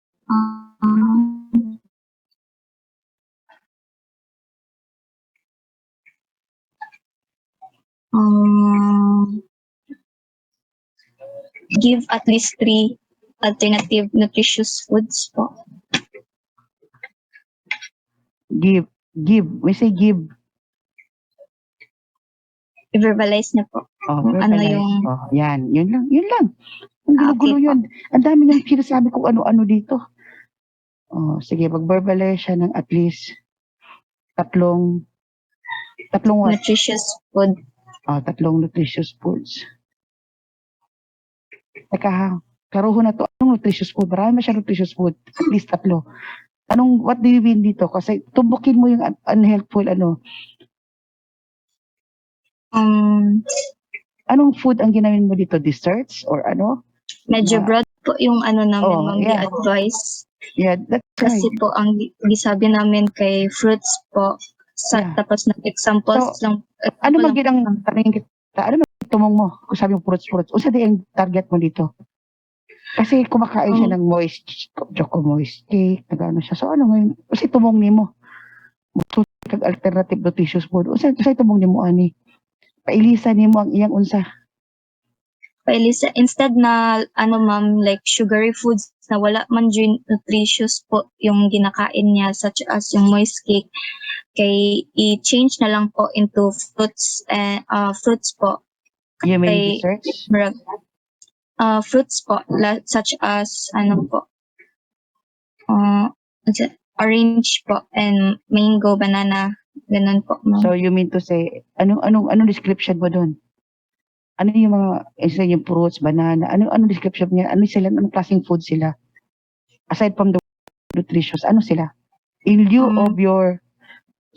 give at least 3 alternative nutritious foods po. give. We say give. I-verbalize niya po. Oh, Kung ano verbalize. yung Oh, yan. Yun lang. Ang gulo-gulo okay po. yun. Ang dami niyang sinasabi kung ano-ano dito. Oh, sige, mag-verbalize siya ng at least tatlong what? Nutritious food. Tatlong nutritious foods. Teka ha, karuho na to. Anong nutritious food? Marami siyang nutritious food. At least 3. What do you mean dito? Kasi tumbukin mo yung unhealthful, anong food ang ginawin mo dito? Desserts or ano? Medyo Na- broad po yung namin, Oh, ma'am, yeah. advice. Yeah, that's Kasi right. po, ang gisabi namin kay fruits po, Yeah. tapos nag-examples So, lang. Ano example man lang. ginang tanongin kita? Ano man tumong mo? Kung sabi mo fruits. Unsa di ang target mo dito? Kasi kumakain siya ng moist, choco moist cake, nagano siya. So ano ngayon? Kasi tumong nimo. So, kag alternative nutritious food. Unsa tumong nimo ani? Pailisa nimo ang iyang unsa. Pailisa, instead na, ma'am, like sugary foods na wala man dyan nutritious po yung ginakain niya, such as yung moist cake, kay i-change na lang po into fruits po. You mean Kay, desserts? fruits po, such as, orange po, and mango, banana, ganun po, ma'am. So you mean to say, anong description mo doon? Ano yung mga, isa yung fruits, banana, anong description niya? Ano sila, anong klaseng food sila? Aside from the nutritious, ano sila? In lieu of your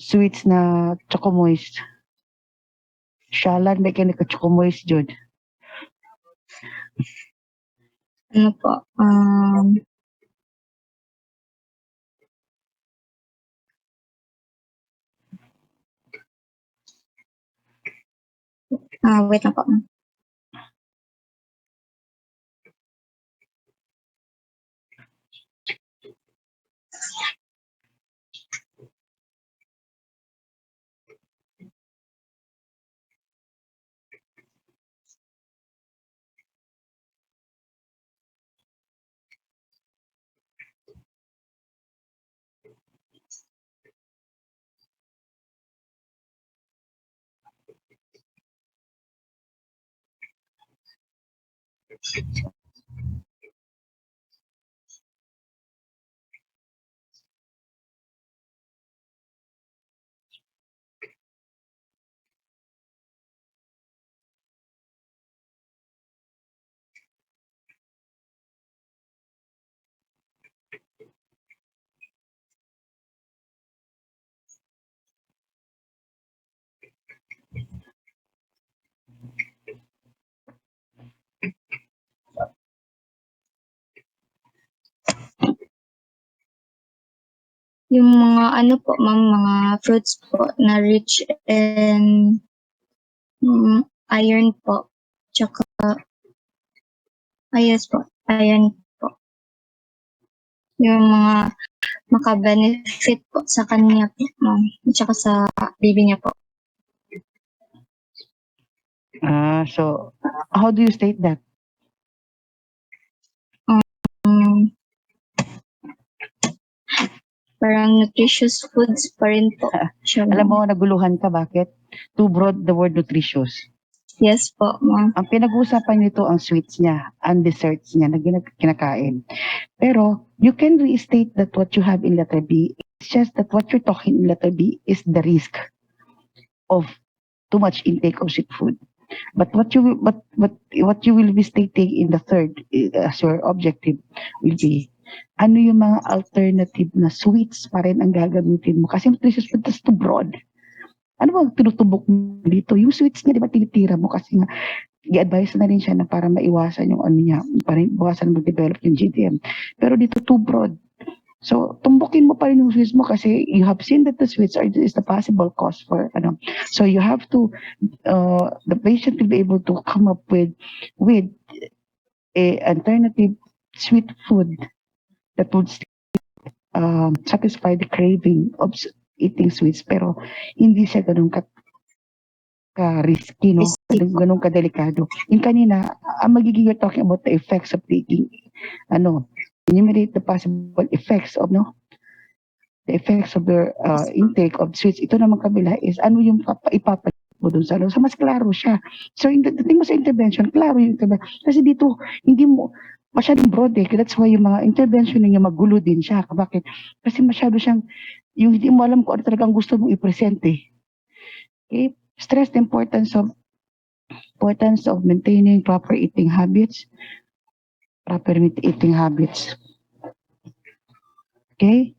sweets na choco moist. Shalan, may ka choco moist, Jud. Ano po, wait lang po, ma'am. Yung mga po, ma'am, mga fruits po na rich in iron po. Tsaka, yes po, iron po. Yung mga maka-benefit po sa kanya po, ma'am. Tsaka sa baby niya po. So, how do you state that? Um, parang nutritious foods pa rin po siya, Alam ma'am. mo, naguluhan ka, bakit? Too broad the word nutritious. Yes po, ma'am. Ang pinag-uusapan nito ang sweets niya, ang desserts niya na kinakain. Pero, you can restate that what you have in letter B. It's just that what you're talking in letter B is the risk of too much intake of sweet food. But what you will be stating in the third as your objective will be ano yung mga alternative na sweets pa rin ang gagamitin mo kasi nutritious food is too broad. Ano ba tinutubok mo dito? Yung sweets niya, di ba tinitira mo kasi nga i-advise na rin siya na para maiwasan yung ano niya, para iwasan mag-develop yung GTM. Pero dito too broad. So, tumbukin mo pa rin yung sweets mo kasi you have seen that the sweets is the possible cause for ano. So, you have to, the patient will be able to come up with a alternative sweet food that would satisfy the craving of eating sweets pero hindi siya ganun ka-risky, no? Ganun ka-delikado. Yung kanina, ang magiging you're talking about the effects of taking, enumerate the possible effects of, the effects of your intake of sweets. Ito naman kabila is ano yung ipapalit mo dun sa ano. So, mas klaro siya. So, the thing mo sa intervention, klaro yung intervention. Kasi dito, hindi mo, masyadong broad eh. That's why yung mga intervention niya magulo din siya. Bakit? Kasi masyado siyang, yung hindi mo alam kung ano talagang gusto mong i-present eh. Okay? Stress the importance of maintaining proper eating habits, proper eating habits. Okay?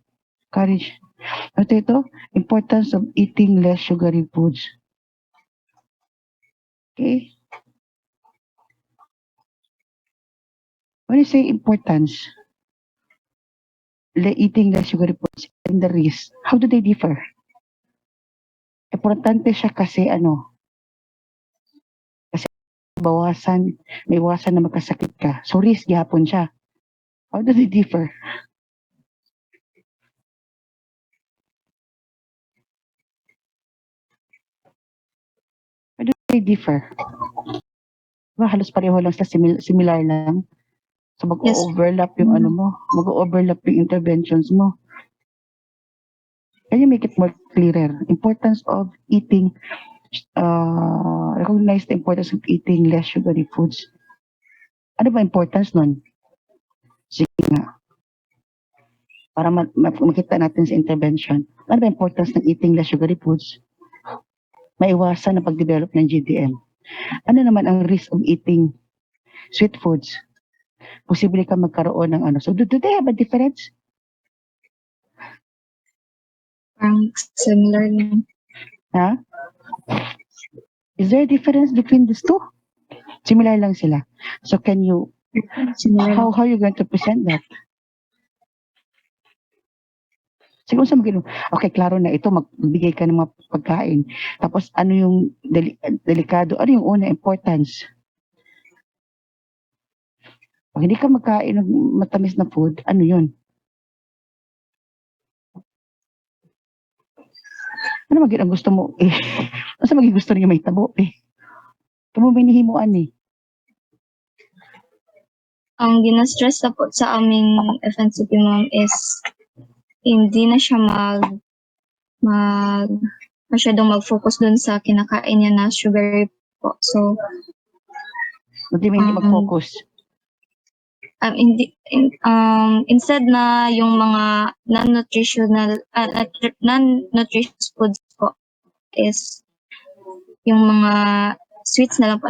Courage. Ito, importance of eating less sugary foods. Okay? When you say importance, eating less sugary foods and the risk, how do they differ? Importante siya kasi kasi may iwasan na magkasakit ka. So risk gihapon siya. How do they differ? How do they differ? Diba, halos pareho lang sa similar lang. So mag-overlap yung mo, mag-overlap yung interventions mo. Can you make it more clearer? Importance of eating, recognize the importance of eating less sugary foods. Ano ba importance nun? Sige nga. Para makita natin sa intervention. Ano ba importance ng eating less sugary foods? Maiwasan ang pag-develop ng GDM. Ano naman ang risk of eating sweet foods? Posible ka magkaroon ng So do they have a difference? Parang similar lang. Ha? Is there a difference between these two? Similar lang sila. So can you, Similar lang. how you going to present that? Siguro sa magiging, okay, klaro na ito, magbigay ka ng mga pagkain. Tapos ano yung delikado, ano yung una, importance? Pag hindi ka magkain ng matamis na food, ano yun? Ano magiging ang gusto mo? Ano sa magiging gusto niyo may tabo? Kamo may nihimuan Ang gina-stress na po sa aming FNCP ma'am is hindi na siya masyadong mag-focus dun sa kinakain niya na sugary po. So, Hindi mag-focus. instead na yung mga non-nutritious foods po is yung mga sweets na lang po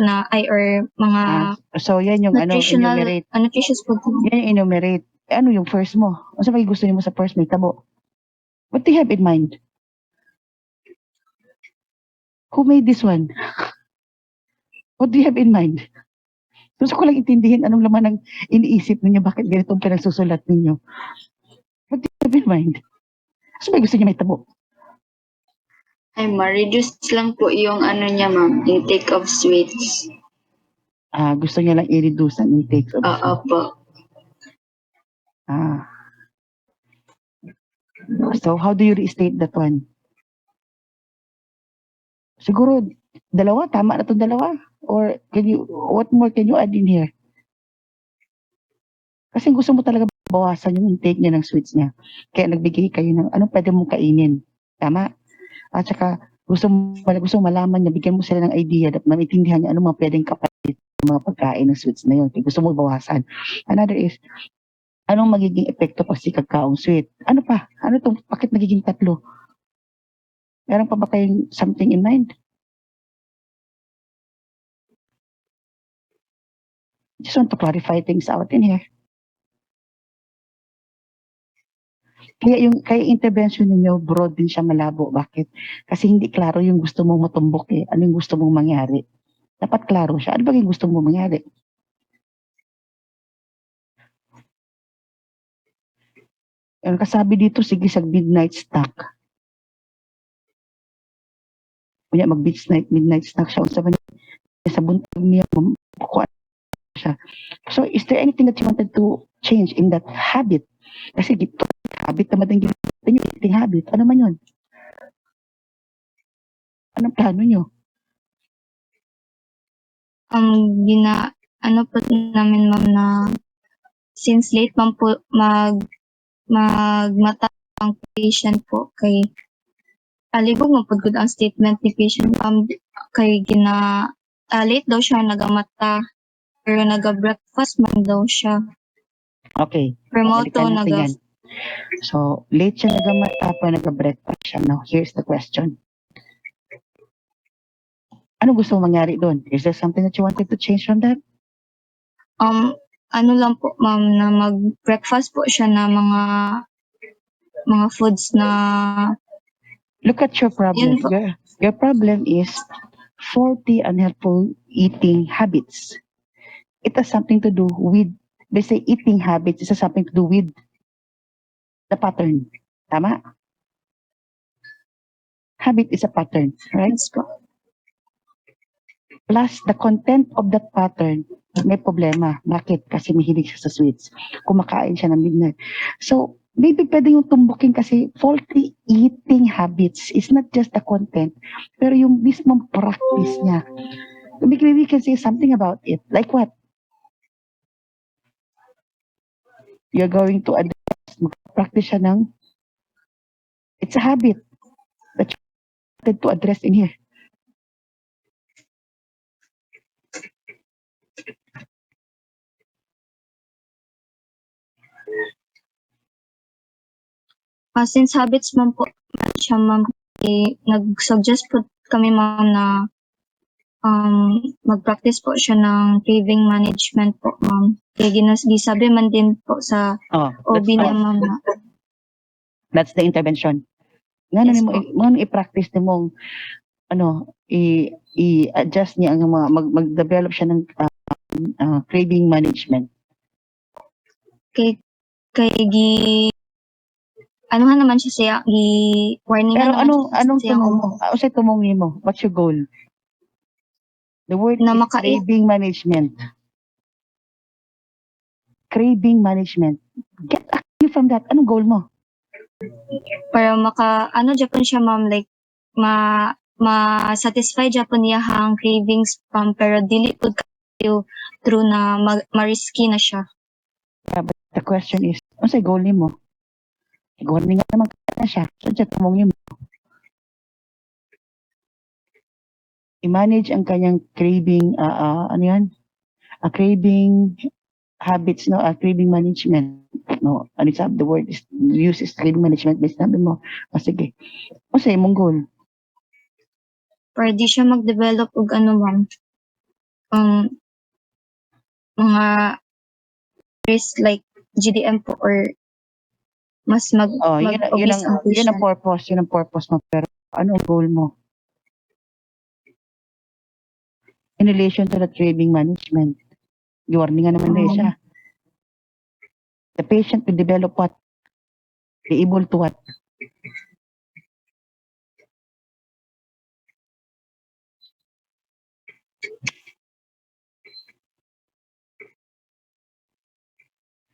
or mga So yan yung enumerate. nutritious food. Yan yung enumerate. Ano yung first mo? Ano sa gusto niyo mo sa first may tabo? What do you have in mind? Who made this one? What do you have in mind? Gusto ko lang intindihin anong laman ng iniisip ninyo, bakit ganitong pinagsusulat ninyo. What do you have in mind? Ano gusto niyo may tabo? Ay, ma-reduce lang po yung niya ma'am, intake of sweets. Gusto niya lang i-reduce ang intake of Po. So, how do you restate that one? Siguro, dalawa? Tama na itong dalawa? Or what more can you add in here? Kasi gusto mo talaga bawasan yung intake niya ng sweets niya. Kaya nagbigay kayo ng anong pwede mong kainin. Tama? At saka, gusto mo malaman niya, bigyan mo sila ng idea at maintindihan niya anong mga pwedeng kapalit ng mga pagkain ng sweets na yun. Kaya gusto mo bawasan. Another is, anong magiging epekto pag si kakaong sweet? Ano pa? Ano itong, bakit nagiging tatlo? Meron pa ba kayong something in mind? Just want to clarify things out in here. Kaya intervention ninyo, broad din siya, malabo. Bakit? Kasi hindi klaro yung gusto mong matumbok Ano yung gusto mong mangyari? Dapat klaro siya. Ano ba yung gusto mong mangyari? Ang kasabi dito, sige sa midnight snack. Kunya midnight snack siya. Sa buntag niya, kukuha siya. So, is there anything that you wanted to change in that habit? Kasi dito, habit naman yung eating habit. Ano man yun? Anong plano nyo? Po namin ma'am na since late ma'am po magmata ang patient po kay alibog mapudgod ang statement ni patient ma'am kay late daw siya nagamata pero naga-breakfast man daw siya. Okay. Remoto Balikan natin yan. So, late siya nagamata pa naga-breakfast siya. Now, here's the question. Ano gusto mong mangyari doon? Is there something that you wanted to change from that? ano lang po ma'am na mag-breakfast po siya na mga foods na Look at your problem. Yun po. Your problem is faulty unhelpful eating habits. It has something to do with, they say eating habits, it has something to do with the pattern. Tama? Habit is a pattern, right? yes po. Plus, the content of that pattern, may problema. Bakit? Kasi mahilig siya sa sweets. Kumakain siya ng midnight. So, maybe pwede yung tumbukin kasi faulty eating habits is not just the content, pero yung mismong practice niya. Maybe we can say something about it. Like what? You're going to address, mag-practice siya ng, it's a habit that you wanted to address in here. Since habits ma'am po siya ma'am, nag-suggest po kami ma'am na mag-practice po siya ng craving management po ma'am. Kaya gisabi man din po sa Oh, OB niya ma'am na that's the intervention. Nga Yes mo, po. mo i-practice ni mong i-adjust niya ang mga mag-develop siya ng craving management. kay anuhan naman siya siya warning Pero anong siya tumong mo? Sa tumong mo? What's your goal? The word Na is maka-eat. craving management. Craving management. Get active from that. Anong goal mo? para Japan siya ma'am like ma-satisfy Japan niya hang cravings pam pero dili pud kayo true na ma-risky na siya. The question is, ano sa goal ni mo? Goal ni nga naman na siya. So, siya tumong mo. I-manage ang kanyang craving, ano yan? Craving habits, no? Craving management. No? Ano sabi, the word is, use is craving management. May sabi mo, sige. O sa imong goal? Para di siya mag-develop og ano ma'am mga risk like GDM po or mas Yun mag-obese ang ang patient. purpose. Yun ang purpose mo. Pero ano ang goal mo? In relation to the craving management. Warning nga naman na siya. The patient will develop what? Be able to what?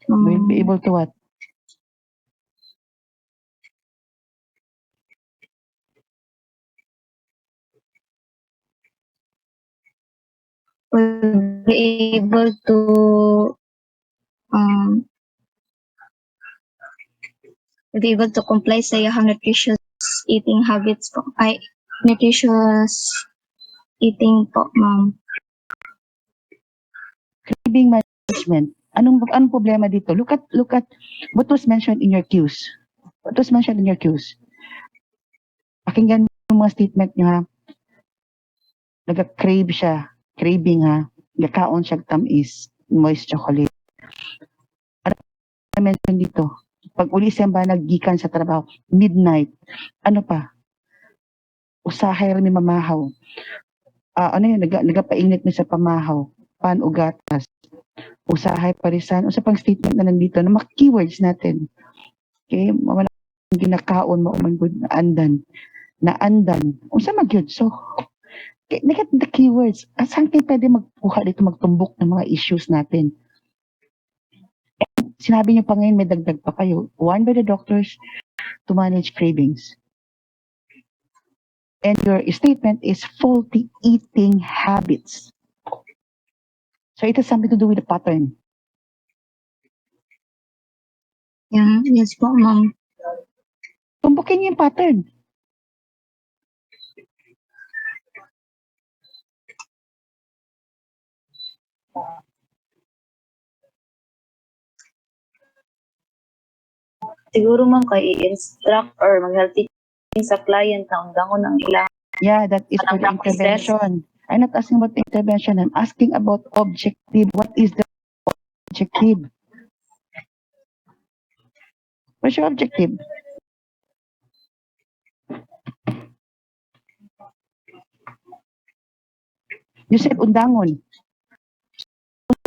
Will be able to what? will be able to comply sa iyang nutritious eating habits po. Nutritious eating po, ma'am. Craving management. Anong problema dito? Look at what was mentioned in your cues. What was mentioned in your cues? Pakinggan mo yung mga statement niyo ha. Nag-crave siya. Craving ha. Nagkaon siya tamis. Moist chocolate. Ano na mention dito? Pag uli siya ba naggikan sa trabaho, midnight, ano pa? Usahay rin mamahaw. Ano yun, nagapainit na sa pamahaw. Pan o gatas. Usahay parisan. O sa pang statement na nandito, na mga keywords natin. Okay? Wala ginakaon mo, andan. Naandan. Unsa magyud? So, look at the keywords. Saan kayo pwede magkuha dito, magtumbok ng mga issues natin? Sinabi niyo pa ngayon, may dagdag pa kayo. One by the doctors to manage cravings. And your statement is faulty eating habits. So it has something to do with the pattern. Yeah, yes po, ma'am. Tumbukin niyo yung pattern. Siguro man kay i-instruct or mag-healthy sa client na undangon ang ilang Yeah, that is for the Anong practices? intervention. I'm not asking about the intervention. I'm asking about objective. What is the objective? What's your objective? You said undangon.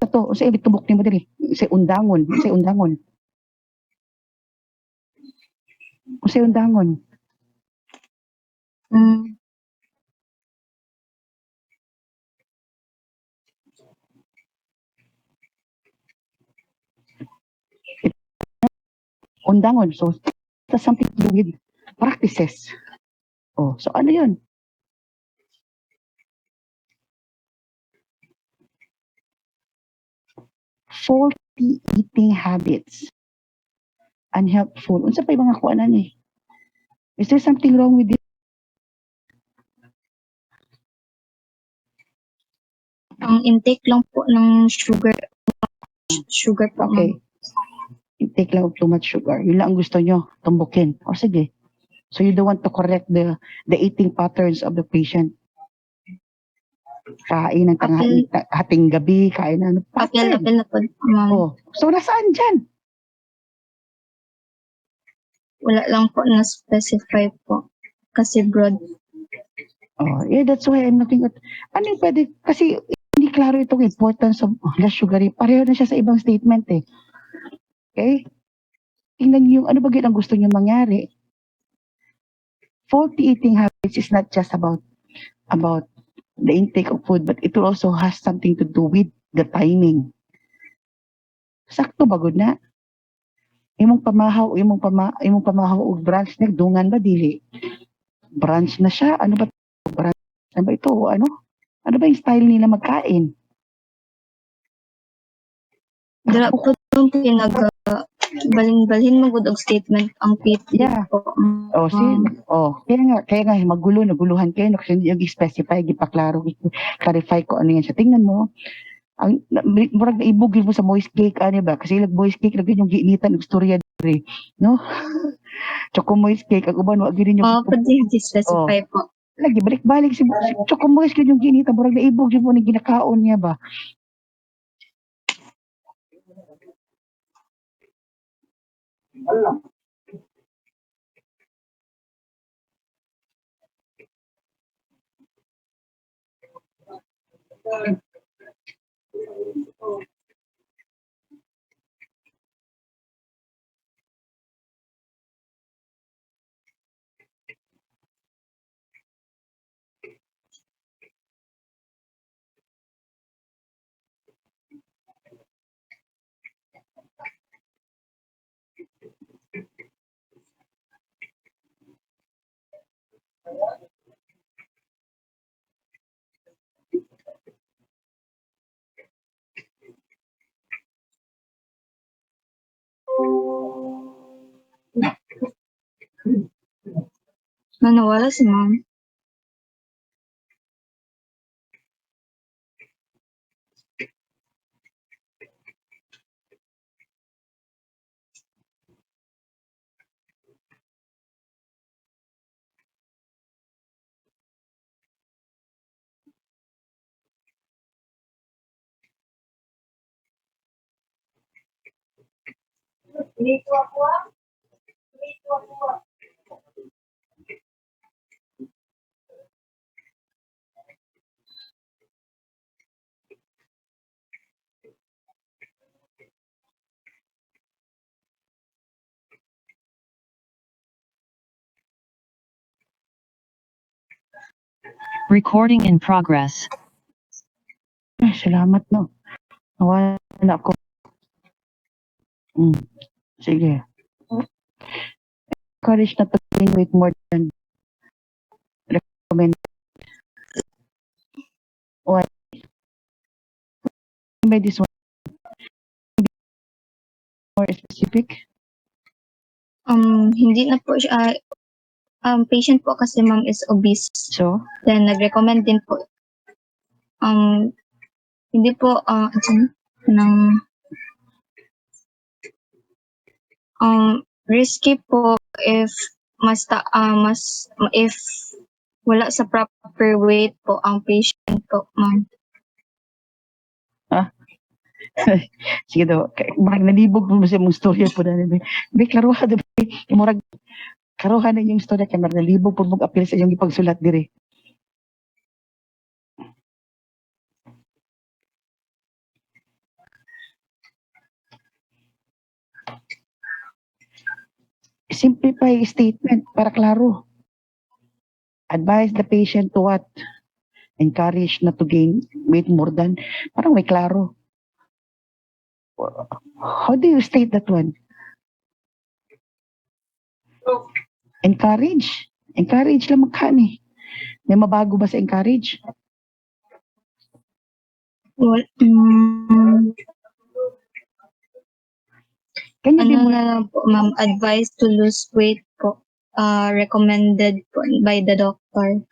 Ito, sa ibig tubok ni mo diri. Say undangon, say undangon. Say undangon. Mm, Undangon. So, that's something to do with practices. Oh, so ano yun? Faulty eating habits. Unhelpful. Unsa pa yung mga kuanan eh? Is there something wrong with it? ang intake lang po ng sugar po, Okay. ma'am. Intake lang of too much sugar. Yun lang ang gusto nyo, tumbukin. O sige. So you don't want to correct the eating patterns of the patient. Kain ng tanghali, hating gabi, kain ng pattern. Apil na po, ma'am. Oh, so nasaan dyan? Wala lang po na specify po. Kasi broad. Oh, yeah, that's why I'm looking at, ano yung pwede, kasi hindi klaro itong importance of less sugary. Pareho na siya sa ibang statement eh. Okay? Tingnan niyo yung ano ba ang gusto niyo mangyari. Faulty eating habits is not just about the intake of food, but it also has something to do with the timing. Sakto bagod na. Imong pamahaw og branch na dungan ba dili? Branch na siya. Ano ba branch na ba ito? Ano? Ano ba yung style nila magkain? Dala po itong balhin magud og statement ang PT Yeah. po. Oh, kaya nga naguluhan kayo kasi hindi yung specify gipaklaro, clarify ko ano yan siya. Tingnan mo, ang murag naibog yun mo sa moist cake ani ba? Kasi lag moist cake lagi yung giinitan og storya diri, no? Choco moist cake ang uban wa gyud yung Pwede specify po. lagi balik-balik si choco moist gyud yung giinitan murag naibog yun mo ni ginakaon niya ba? Nanawala si ma'am. Recording in progress. Ay, salamat no. Nawala ko. Sige. Encourage na to gain weight more than recommended. Why? By this one, more specific. Hindi na po siya, patient po kasi ma'am is obese. So, Then, nag-recommend din po, hindi po, risky po if if wala sa proper weight po ang patient po, ma'am. Sige daw, marag nalibog mo sa mong storya po na ni. Be, klaruha daw. Murag, karuha na yung storya kay marag nalibog po mong apil sa iyong ipagsulat dire. Simplify statement para klaro. Advise the patient to what? Encourage not to gain weight more than, parang may klaro. How do you state that one? Encourage. Encourage lang magkaan eh. May mabago ba sa encourage? Well, Can you be ano more, na lang po, ma'am, advice to lose weight po, recommended po by the doctor.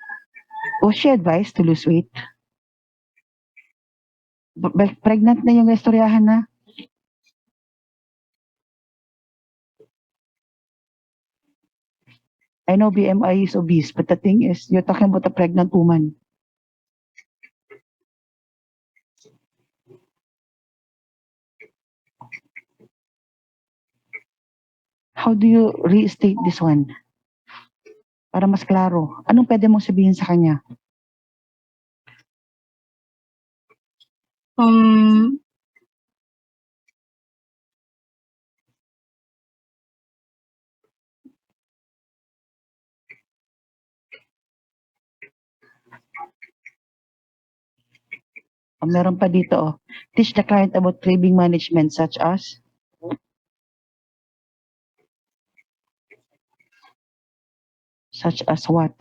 was she advised to lose weight? Pregnant na yung istoryahan na. I know BMI is obese, but the thing is, you're talking about a pregnant woman. How do you restate this one? Para mas klaro. Anong pwede mong sabihin sa kanya? Um, Meron pa dito, oh. Teach the client about craving management such as what?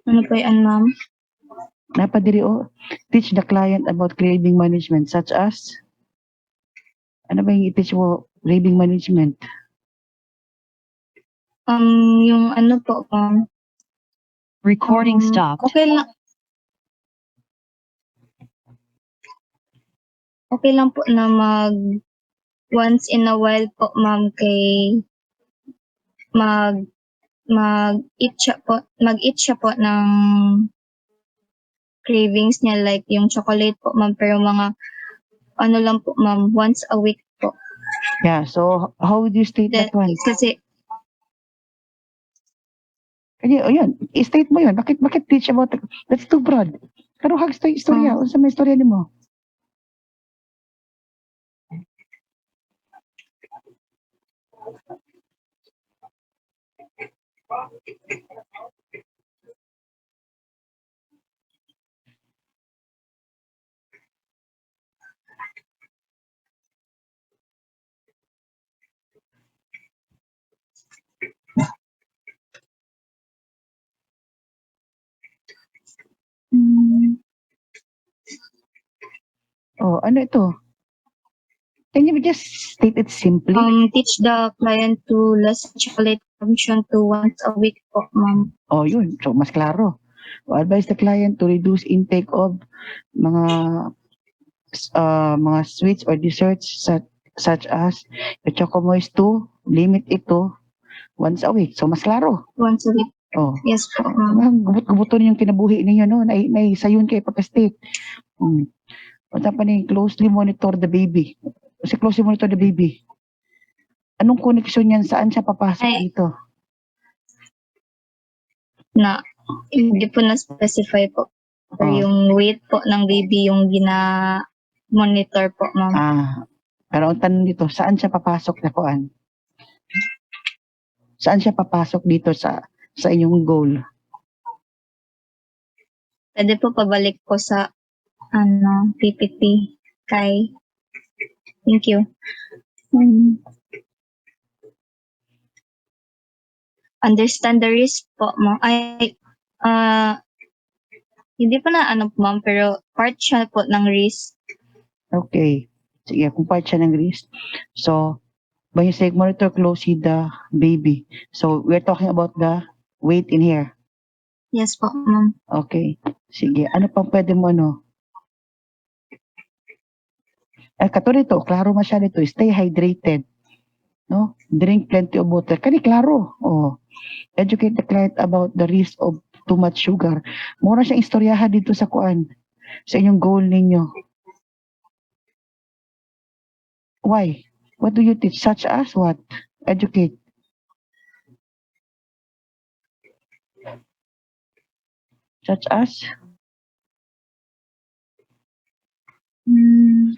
ano po yan, ma'am? Napadiri, oh. Teach the client about craving management such as ano ba yung i-teach mo craving management? Yung ano po, ma'am? Recording stopped. Okay lang. Okay lang po na once in a while po, ma'am, kay mag-eat siya po ng cravings niya, like yung chocolate po, ma'am, pero mga ano lang po, ma'am, once a week po. Yeah, so how would you state Then, that one? kasi Kanya, ayun, i-state mo yun. Bakit teach about, that's too broad. Pero hag istorya, unsa may istorya nimo? Oh, ano ito? Can you just state it simply? teach the client to less chocolate consumption to once a week po, ma'am. Oh, yun. So, mas klaro. Advise the client to reduce intake of mga sweets or desserts such as the Chocomoist to limit it to once a week. So, mas klaro. Once a week. Oh. Yes po, ma'am. Gubot-gubuton yung kinabuhi ninyo, no? Sayon kayo pagka-state. Punta pa ni closely monitor the baby. Kasi closely monitor the baby. Anong connection yan? Saan siya papasok Ay. dito? Na hindi po na-specify po. Pero Oh. yung weight po ng baby yung gina-monitor po, ma'am. Pero ang tanong dito, saan siya papasok na kuan? Saan siya papasok dito sa inyong goal? Pwede po pabalik po sa PPT kay. Thank you. Understand the risk po, ma'am. Hindi pa na ma'am, pero part siya po ng risk. Okay. Sige, kung part siya ng risk. So, when you say monitor closely the baby, so we're talking about the weight in here. Yes po, ma'am. Okay. Sige, ano pang pwede mo katulad ito, klaro masyado ito, stay hydrated. No? Drink plenty of water. Kani klaro. Oh. Educate the client about the risk of too much sugar. Mura siyang istoryahan dito sa kuan, sa inyong goal ninyo. Why? What do you teach? Such as what? Educate. Such as? Hmm.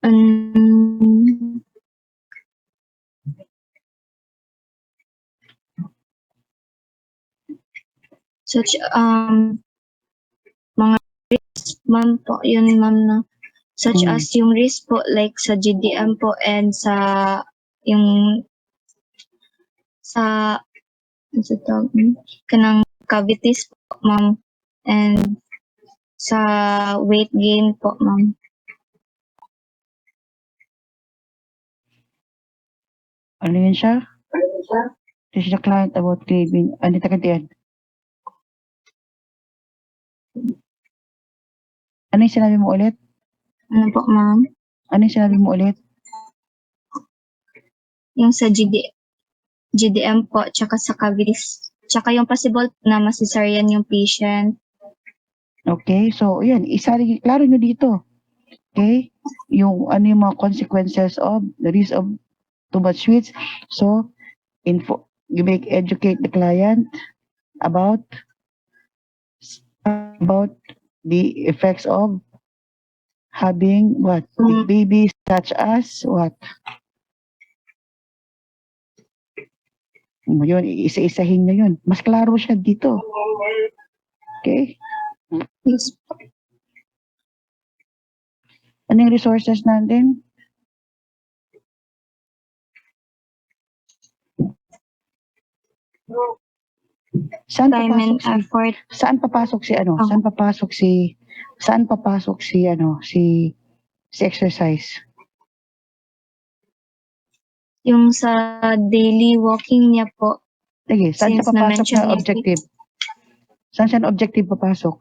Um, such mga risk ma'am po yun ma'am na such Mm. as yung risk po like sa GDM po and sa yung sa ano sa tawag kanang cavities po ma'am and sa weight gain po ma'am. Ano yun siya? Teach the client about craving. Ano tagantian? Ano yung sinabi mo ulit? Ano po ma'am? Ano yung sinabi mo ulit? Yung sa GDM po tsaka sa cavities tsaka yung possible na masisaryan yung patient. Okay, so yan, klaro nyo dito. Okay? Yung ano yung mga consequences of the risk of too much sweets. So, you educate the client about the effects of having what? Big babies such as what? Yun, isa-isahin nyo yun. Mas klaro siya dito. Okay? Yes. Ano yung resources natin? Saan Time and papasok si effort. saan papasok si ano? Oh. Saan papasok si ano? Si exercise? Yung sa daily walking niya po. Sige, saan siya Since papasok na-mention na niya objective? Saan siya na objective papasok?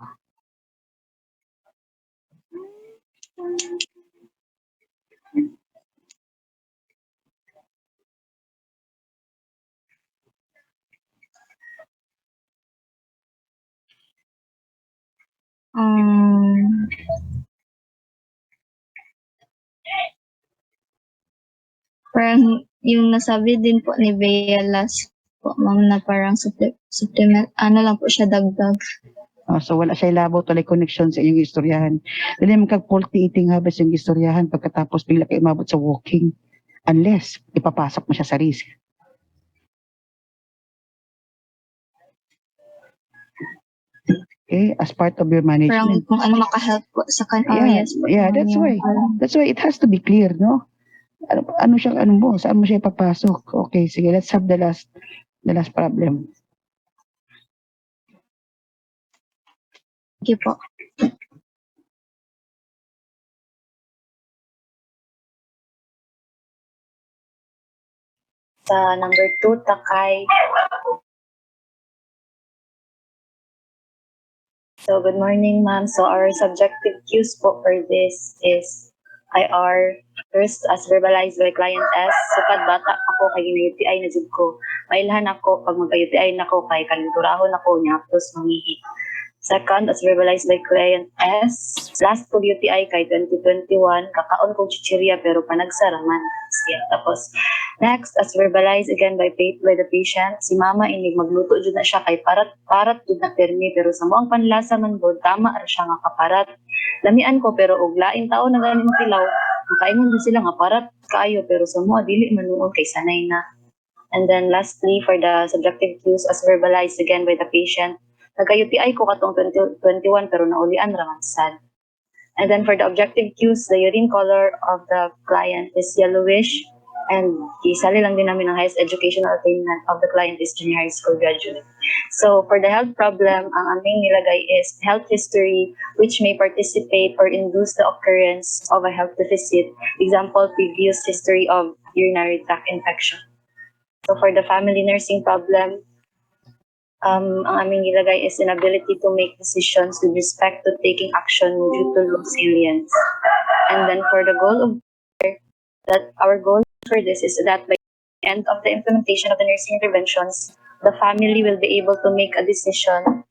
Parang yung nasabi din po ni Bea last po ma'am na parang supplement, ano lang po siya dagdag. So wala siya ilabot walay connection sa inyong istoryahan. Dili man kag faulty eating habits yung istoryahan pagkatapos bigla kay umabot sa walking unless ipapasok mo siya sa risk. Okay, as part of your Parang management. kung ano makahelp po sa Yeah, yes po. yeah, that's Yung why. parang- That's why it has to be clear, no? Ano siya, ano mo, saan mo siya ipapasok? Okay, sige, let's have the last problem. Sige po. Sa number 2, Takay. So, good morning, ma'am. So, our subjective cues po for this is IR. First, as verbalized by client S. Sukad bata ako kay UTI na jud ko. Mailhan ako pag magka-UTI na ko kay kalinturahon ako niya tapos mangihi. Second, as verbalized by client S. Last ko UTI kay 2021. Kakaon kong chichirya pero panagsaraman. Tapos, next, as verbalized again by the patient, si mama inig magluto jud na siya kay parat jud na permi pero sa moang panlasa man bod tama ra siya nga kaparat. Lamian ko pero og lain tao na ganing tilaw, makaingon din sila nga parat kaayo pero sa moa dili man nuon kay sanay na. And then lastly, for the subjective cues as verbalized again by the patient, nagka-UTI ko katong 2021 pero naulian ra man sad. And then for the objective cues, the urine color of the client is yellowish, and isali lang din namin ang highest educational attainment of the client is junior high school graduate. So for the health problem, ang aming nilagay is health history which may participate or induce the occurrence of a health deficit. Example, previous history of urinary tract infection. So for the family nursing problem, Ang aming ilagay is inability to make decisions with respect to taking action due to low salience. And then for the goal of that, our goal for this is that by the end of the implementation of the nursing interventions, the family will be able to make a decision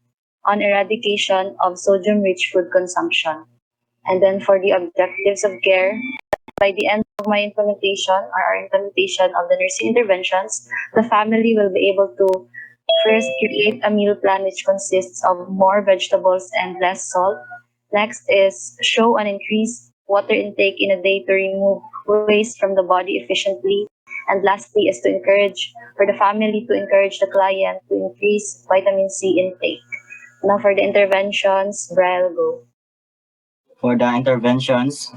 on eradication of sodium-rich food consumption. And then for the objectives of care, by the end of my implementation or our implementation of the nursing interventions, the family will be able to first create a meal plan which consists of more vegetables and less salt. Next is show an increased water intake in a day to remove waste from the body efficiently. And lastly is to encourage for the family to encourage the client to increase vitamin C intake. Now for the interventions, Brian, go. For the interventions,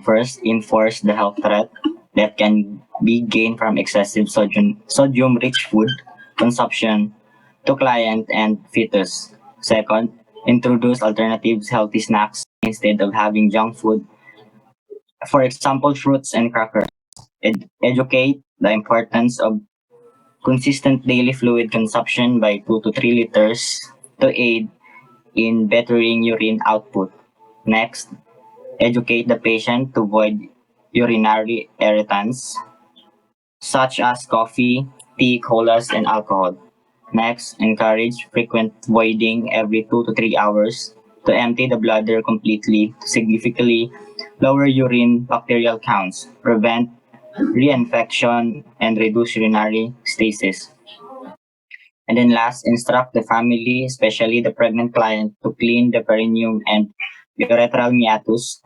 first, enforce the health threat that can be gained from excessive sodium-rich food consumption to client and fetus. Second, introduce alternatives healthy snacks instead of having junk food. For example, fruits and crackers. Educate the importance of consistent daily fluid consumption by 2 to 3 liters to aid in bettering urine output. Next, educate the patient to avoid urinary irritants such as coffee, tea, colas, and alcohol. Next, encourage frequent voiding every 2 to 3 hours to empty the bladder completely to significantly lower urine bacterial counts, prevent reinfection, and reduce urinary stasis. And then last, instruct the family, especially the pregnant client, to clean the perineum and urethral meatus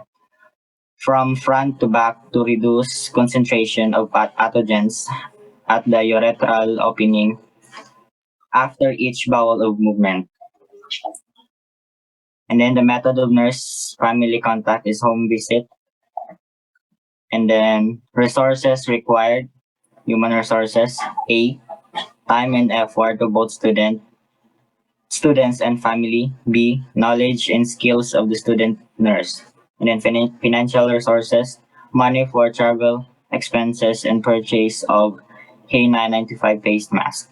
from front to back to reduce concentration of pathogens at the urethral opening after each bowel of movement. And then the method of nurse family contact is home visit. And then resources required, human resources. A, time and effort of both students and family. B, knowledge and skills of the student nurse. And then financial resources, money for travel, expenses, and purchase of K995 face mask.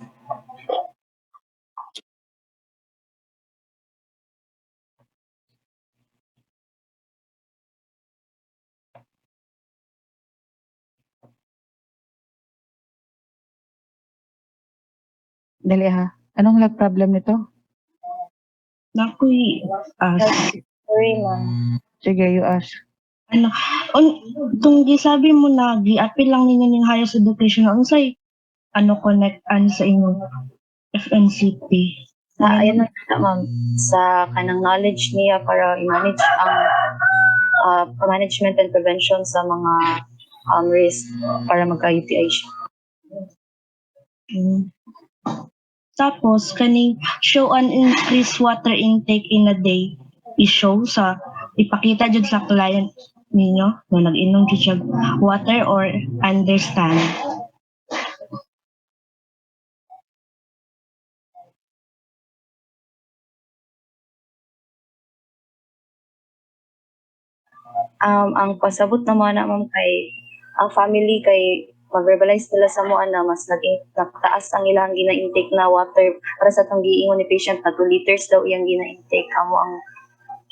Dali ha. Anong lab problem nito? Nakoy Sorry, ma'am. Sige, you ask. ano kung gisabi mo na gi-appeal lang ninyo ning highest education unsay connect sa inyong FNCP. Ayun lang na, ma'am. Sa kanang knowledge niya para i-manage ang management and prevention sa mga risk para magka-UTI siya. Mm. Tapos kaning show an increased water intake in a day i-show sa ipakita jud sa client ninyo na nag-inom jud siya water or understand. Ang pasabot naman na ma'am kay ang family kay mag-verbalize nila sa mo na mas naging taas ang ilang gina-intake na water para sa tong giingon ni patient na 2 liters daw iyang gina-intake. Amo ang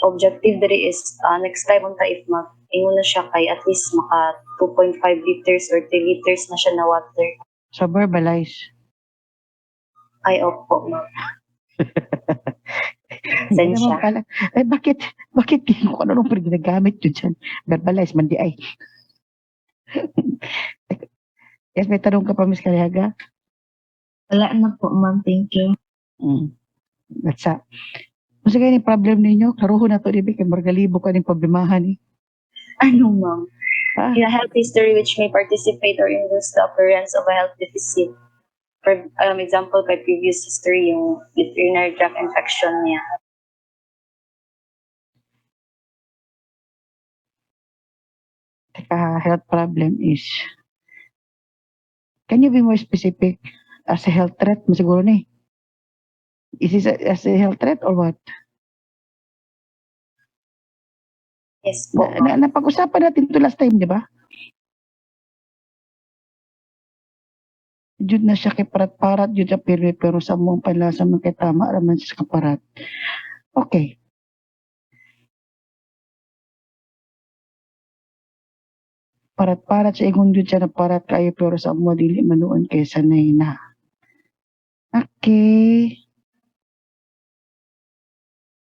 objective diri is next time unta if ingon na siya kay at least maka 2.5 liters or 3 liters na siya na water. So, verbalize. Ay, opo, ma'am. Hindi naman Sensya. pala. Eh, bakit kung ano nung ginagamit yun dyan? Verbalize, man di ay. Yes, may tanong ka pa, Miss Kalihaga? Wala na po ma'am, thank you. That's a. Kung sige ni problem ninyo, karuho na to, di ba? Kaya margalibo ka ng problemahan eh. Ano, ma'am? Ah. In a health history which may participate or induce the occurrence of a health deficit. For example, kay previous history, yung urinary tract infection niya. Health problem is, can you be more specific as a health threat? Masiguro na eh. Is this as a health threat or what? Yes po. Napag-usapan natin to last time, di ba? jud na siya kay parat-parat jud sa pirmi pero sa mong palasa man kay tama raman siya sa kaparat. Okay. Parat-parat sa ingon jud siya na parat kayo pero sa mo dili manuon kay sanay na. Okay.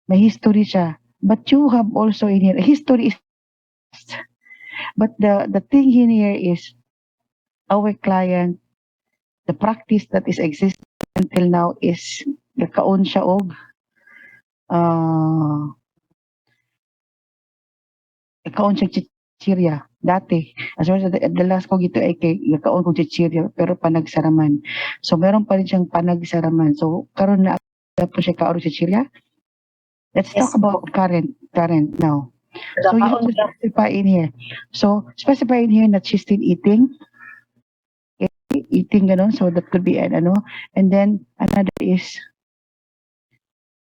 May history siya. But you have also in here, history is, but the thing in here is, our client, the practice that is existing until now is, nagkaon siya og, nagkaon siya chichirya, dati. As well as the last ko gito ay kay, nagkaon kong chichirya, pero panagsaraman. So, meron pa rin siyang panagsaraman. So, karon na po siya kaon chichirya. Let's Yes talk about current now. So you have to Nagkaon siya. specify in here. So specify in here that she's still eating. Okay, eating ganon. So that could be an ano. And then another is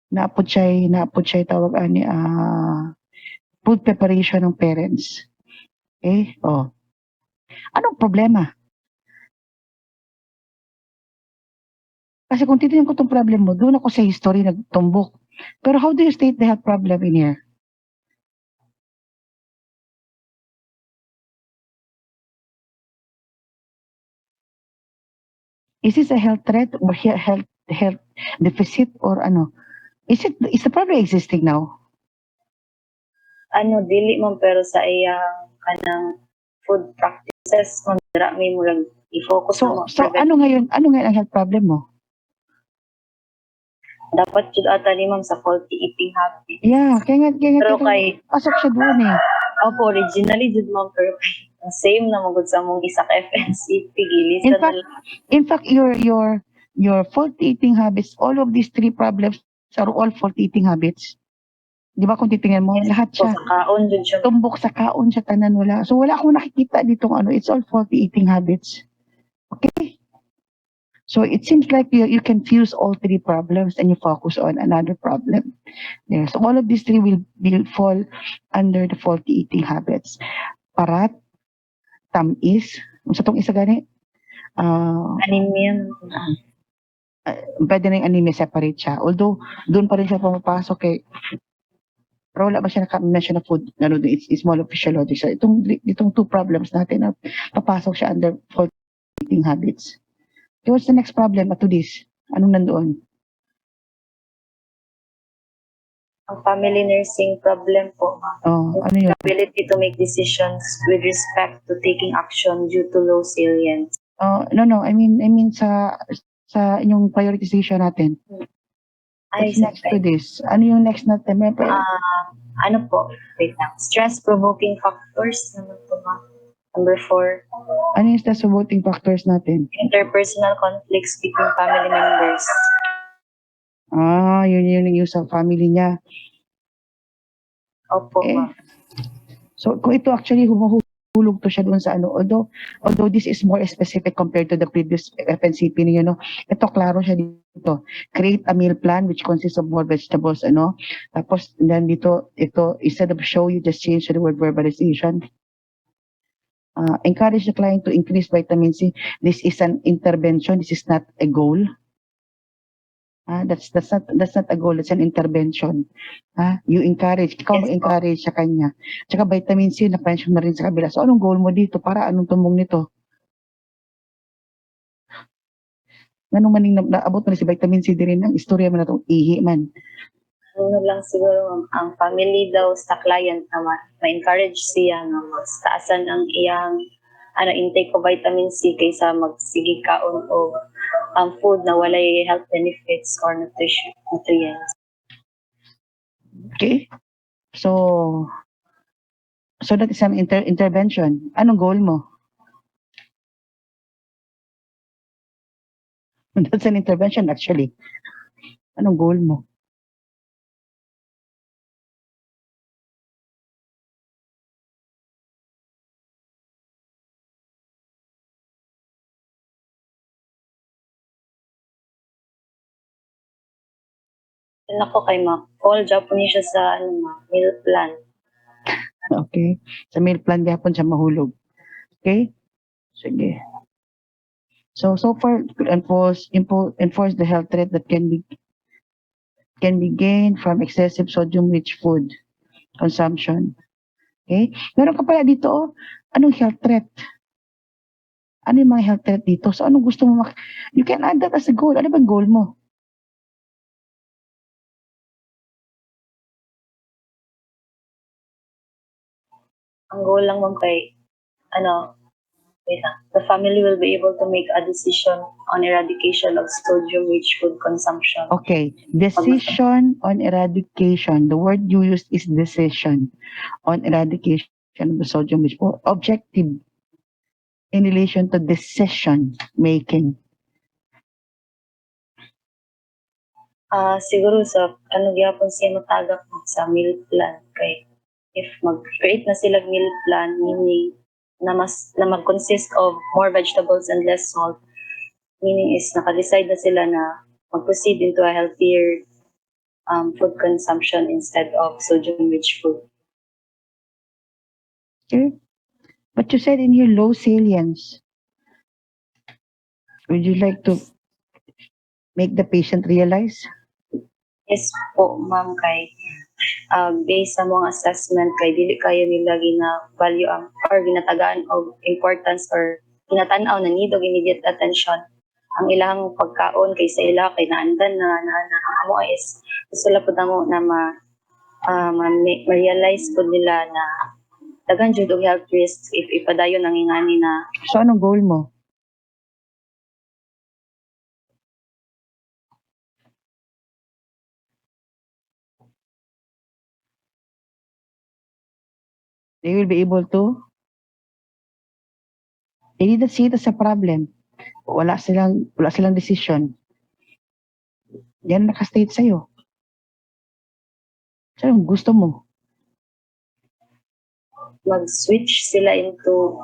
naapod siya tawag ani food preparation ng parents. Okay? Oh. Anong problema? Kasi kung titignan ko itong problem mo, doon ako sa history nagtumbok. Pero how do you state the health problem in here? Is this a health threat or health deficit or ano? Is the problem existing now? Ano dili man pero sa iyang kanang food practices man dira may mulag i-focus na mo So ano ngayon ang health problem mo? dapat jud ata ni ma'am sa faulty eating habit. Yeah, kaya nga Pero ikaw, kay pasok siya doon eh. ako originally jud ma'am pero kay same na magud sa mong isa ka FNC pigili In sa fact, in fact, your faulty eating habits, all of these three problems are all faulty eating habits. Di ba kung titingnan mo, lahat so siya. sa kaon jud siya. Tumbok sa kaon siya, tanan wala. So wala akong nakikita ditong ano, it's all faulty eating habits. Okay? So it seems like you can fuse all three problems and you focus on another problem. There. So all of these three will fall under the faulty eating habits. Parat, tamis, sa tong isa gani, Anemia. pwede na yung anemia separate siya. Although, doon pa rin siya pumapasok kay pero wala ba siya naka-mention na food, ano, it's more of physiologic. So, itong two problems natin na papasok siya under faulty eating habits. Okay, what's the next problem to this? Anong nandoon? Ang family nursing problem po. Oh, ano yun? Ability to make decisions with respect to taking action due to low salience. No, I mean sa inyong prioritization natin. Ay, What's next to this? Ano yung next natin? ano po, wait lang. Stress-provoking factors naman po ma'am. Number 4, Ano yung stress promoting factors natin? interpersonal conflicts between family members. Yun yung sa family niya. Opo, Eh, ma'am. so kung ito actually humuhulog to siya doon sa ano, although this is more specific compared to the previous FNCP niyo, no? Ito klaro siya dito. Create a meal plan which consists of more vegetables, ano? Tapos then dito, ito instead of show, you just change the word verbalization. Encourage the client to increase vitamin C. This is an intervention. This is not a goal. That's not a goal. It's an intervention. You encourage. Ikaw Yes, mag-encourage sa kanya. Tsaka vitamin C, na-pension na rin sa kabila. So, anong goal mo dito? Para anong tumbong nito? Anong maning naabot na si vitamin C din ng istorya mo na itong ihi man. Ano lang siguro ma'am, ang family daw sa client naman, ma-encourage siya na mas taasan ang iyang intake of vitamin C kaysa magsige kaon o food na walay health benefits or nutrients. Okay? So that is an intervention. Anong goal mo? That's an intervention actually. Anong goal mo? Yun ako kay ma'am, all Japanese siya sa meal plan. Okay? Sa meal plan gapon siya mahulog. Okay? Sige. So far, enforce the health threat that can be gained from excessive sodium-rich food consumption. Okay? Meron ka pala dito, oh, anong health threat? Ano yung mga health threat dito? So, anong gusto mo you can add that as a goal. Ano bang goal mo? Ang goal lang ma'am kay, wait lang. The family will be able to make a decision on eradication of sodium-rich food consumption. Okay. Decision on eradication. The word you used is decision on eradication of the sodium-rich food. Objective in relation to decision making. Siguro sa gyapon siya matagak sa meal plan kay if mag-create na sila meal plan meaning na mag-consist of more vegetables and less salt, meaning is naka-decide na sila na mag-proceed into a healthier food consumption instead of sodium-rich food. Okay? But you said in here low salience. Would you like to make the patient realize? Yes po, ma'am, kay based sa mga assessment kay dili kayo nila gina-value or ginatagaan og importance or ginatanaw na need og immediate attention ang ilang pagkaon kay sa ila kay naandan na amo is gusto la pud namo na ma-realize pud nila na daghan jud og health risks if ipadayon ang ingani na So, anong goal mo? They will be able to. They didn't see it as a problem. Wala silang decision. Yan nakastate sa'yo. So, anong gusto mo? mag-switch sila into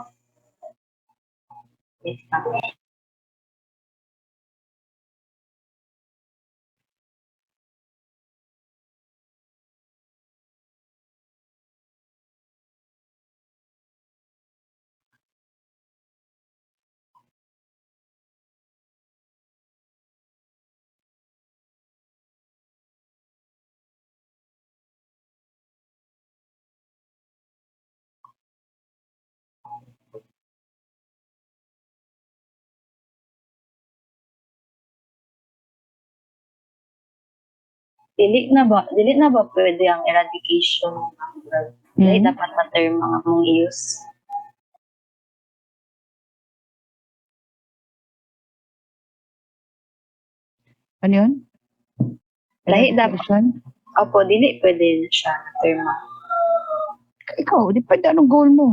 dili na ba pwede ang eradication dili Hmm? dapat na term mga mong use Ano yun? Lahi dapat. Eradication? opo dili pwede siya na term Ikaw, depende anong goal mo.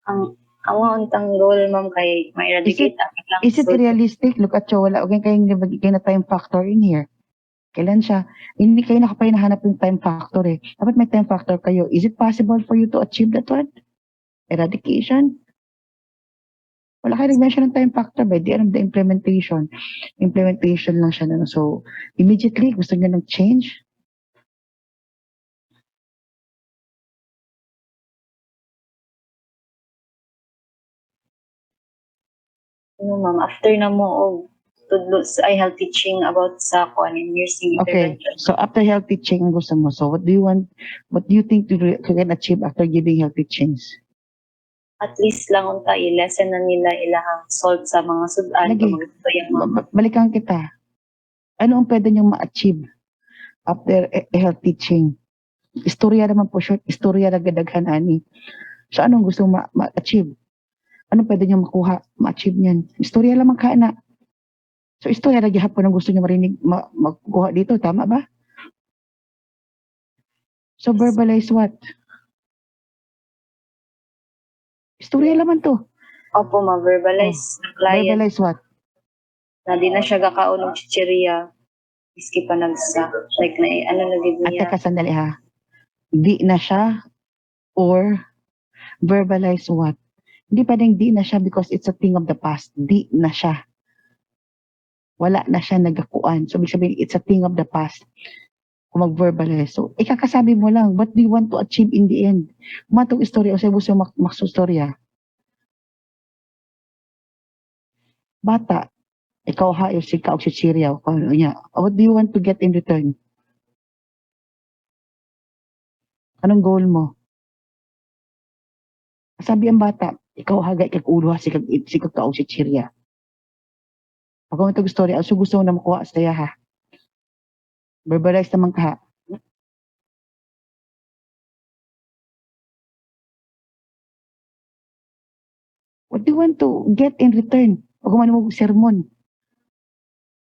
ang untang goal ma'am kay ma-eradicate ang ilang Is it realistic? Look at you, wala kayong nabagay na time factor in here. Kailan siya? Hindi kayo nakapahinahanap yung time factor eh. Dapat may time factor kayo. Is it possible for you to achieve that one? Eradication? Wala kayo nag-mention ng time factor by the end of the implementation. Implementation lang siya. So, immediately, gusto niya ng change? ma'am after na mo og tudlo sa health teaching about sa nursing Okay. intervention. So, after health teaching, ang gusto mo. So, what do you think you can achieve after giving health teachings? At least lang unta i-lessen na nila ilahang salt sa mga sudan Lagi. kung magto yung mga Balikan kita. Ano ang pwede niyong ma-achieve after health teaching? Istorya naman po short, istorya na gadaghan ani. So anong gusto mo ma-achieve? Ano pwede niyong ma-achieve niyan? Istorya lamang ka na. So istorya na gihapon ang gusto niyo marinig makuha dito, tama ba? So verbalize what? Istorya lamang to. opo ma-verbalize ng client Verbalize what? na di na siya gakaon og chichirya iski pa nagsa like na na gid At niya teka sandali ha. Di na siya or verbalize what? Hindi pwedeng di na siya because it's a thing of the past. Di na siya. Wala na siya nagakuan. So, ibig sabihin, it's a thing of the past. Kung mag-verbalize. So, ikakasabi mo lang, what do you want to achieve in the end? Matong istorya o sa gusto maksustorya. bata, ikaw hayo si ka og si Chiria, ano niya, what do you want to get in return? Anong goal mo? Sabi ang bata, ikaw hagay kag ulo ha, si kag ka og si Chiria. Pag mo itong story, also gusto mo na makuha sa iya ha. Verbalize naman ka ha. What do you want to get in return? Pag kumano mo sermon.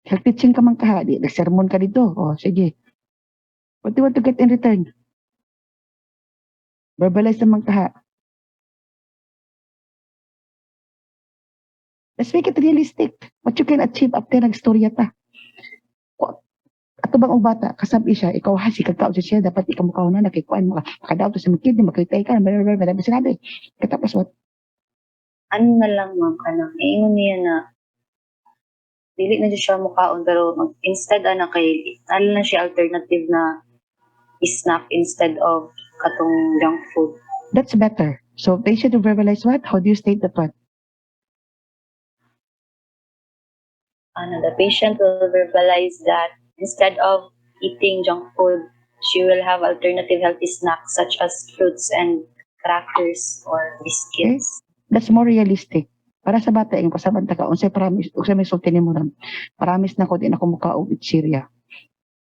Health teaching ka man ka ha, di, nag-sermon ka dito. O, sige. What do you want to get in return? Verbalize naman ka ha. Let's make it realistic. What you can achieve after nag-storya ta. Ato bang og bata, kasabi siya, ikaw ha, si kagkaon siya, dapat ikaw mukaw na, nakikuan, makadaw to sa mga kid, makitay ka, blah, sinabi. Katapos what? Ano na lang ma'am, ingon niya na dili na dyan siya mukaon pero instead kay ano na siya alternative na snack instead of katong junk food. That's better. So, they should verbalize what? How do you state that one? The patient will verbalize that instead of eating junk food, she will have alternative healthy snacks such as fruits and crackers or biscuits. That's more realistic. Para sa bata, yung pasabanta ka, unsay promise, unsay may sulti ni mo ram. Promise na ko, di na ko mukaog with Syria.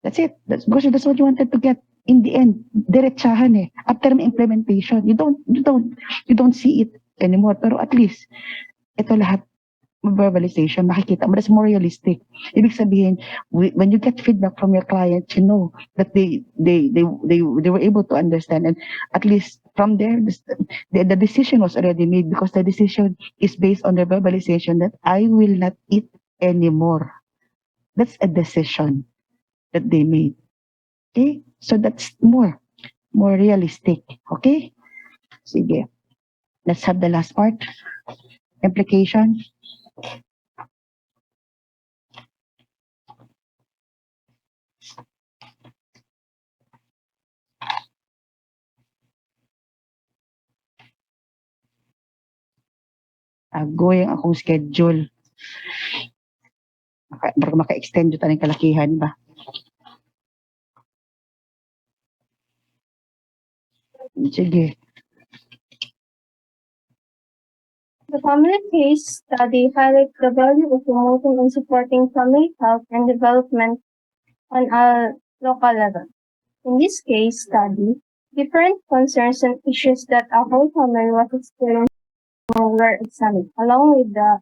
That's it. That's what you wanted to get. In the end, diretsahan eh. After may implementation, you don't see it anymore. Pero at least, ito lahat, verbalization, makikita mo, that's more realistic. Ibig sabihin, when you get feedback from your client, you know that they were able to understand, and at least from there, the decision was already made because the decision is based on the verbalization that I will not eat anymore. That's a decision that they made. Okay? So that's more realistic. Okay? Sige. Let's have the last part. Implication. Agoy ang akong schedule. Maka-extend yun taning kalakihan ba? Sige. The family case study highlights the value of promoting and supporting family health and development on a local level. In this case study, different concerns and issues that a whole family was experiencing were examined, along with the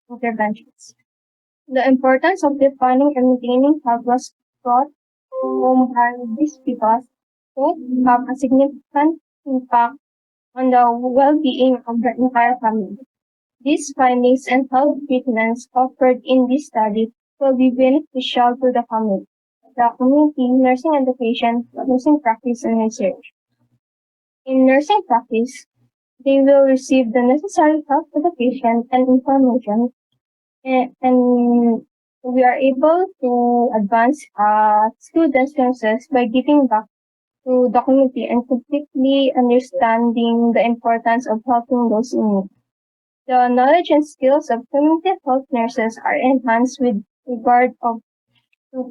interventions. The importance of defining and maintaining health was brought home by this because both have a significant impact on the well-being of the entire family. These findings and health treatments offered in this study will be beneficial to the family, the community, nursing education, nursing practice, and research. In nursing practice, they will receive the necessary help education and information, and we are able to advance students' nurses by giving back to the community and completely understanding the importance of helping those in need. The knowledge and skills of community health nurses are enhanced with regard to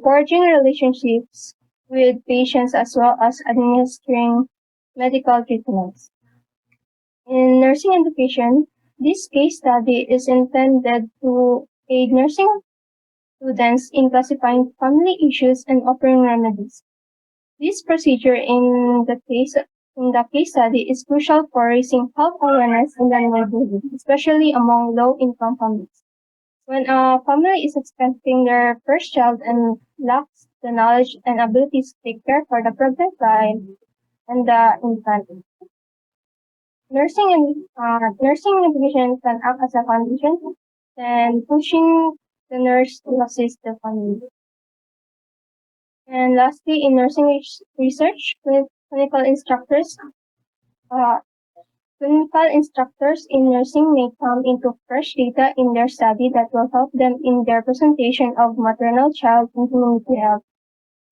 forging relationships with patients as well as administering medical treatments. In nursing education, this case study is intended to aid nursing students in classifying family issues and offering remedies. This procedure in the case study is crucial for raising health awareness in the neighborhood, especially among low-income families. When a family is expecting their first child and lacks the knowledge and abilities to take care for the pregnant child and the infant, nursing education can act as a foundation and pushing the nurse to assist the family. And lastly, in nursing research, clinical instructors in nursing may come into fresh data in their study that will help them in their presentation of maternal, child, and community health.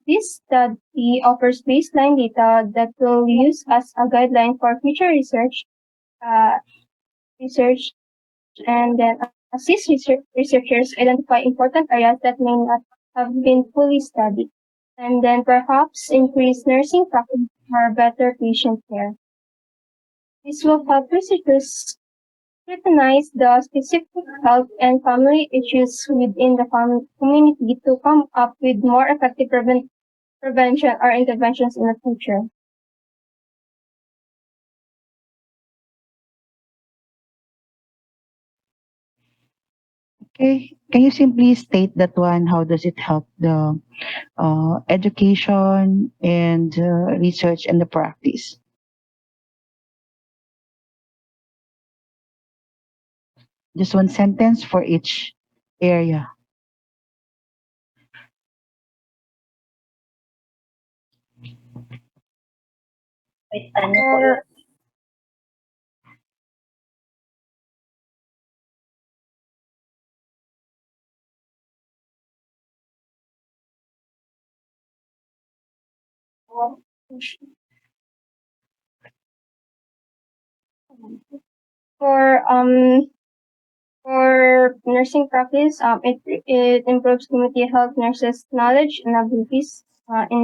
This study offers baseline data that will use as a guideline for future research and then assist researchers identify important areas that may not have been fully studied, and then perhaps increase nursing practice for better patient care. This will help researchers scrutinize the specific health and family issues within the community to come up with more effective prevention or interventions in the future. Okay, can you simply state that one? How does it help the education and research and the practice? Just one sentence for each area. Wait, ano po For yun? for um for nursing practice, it improves community health nurses' knowledge and abilities um in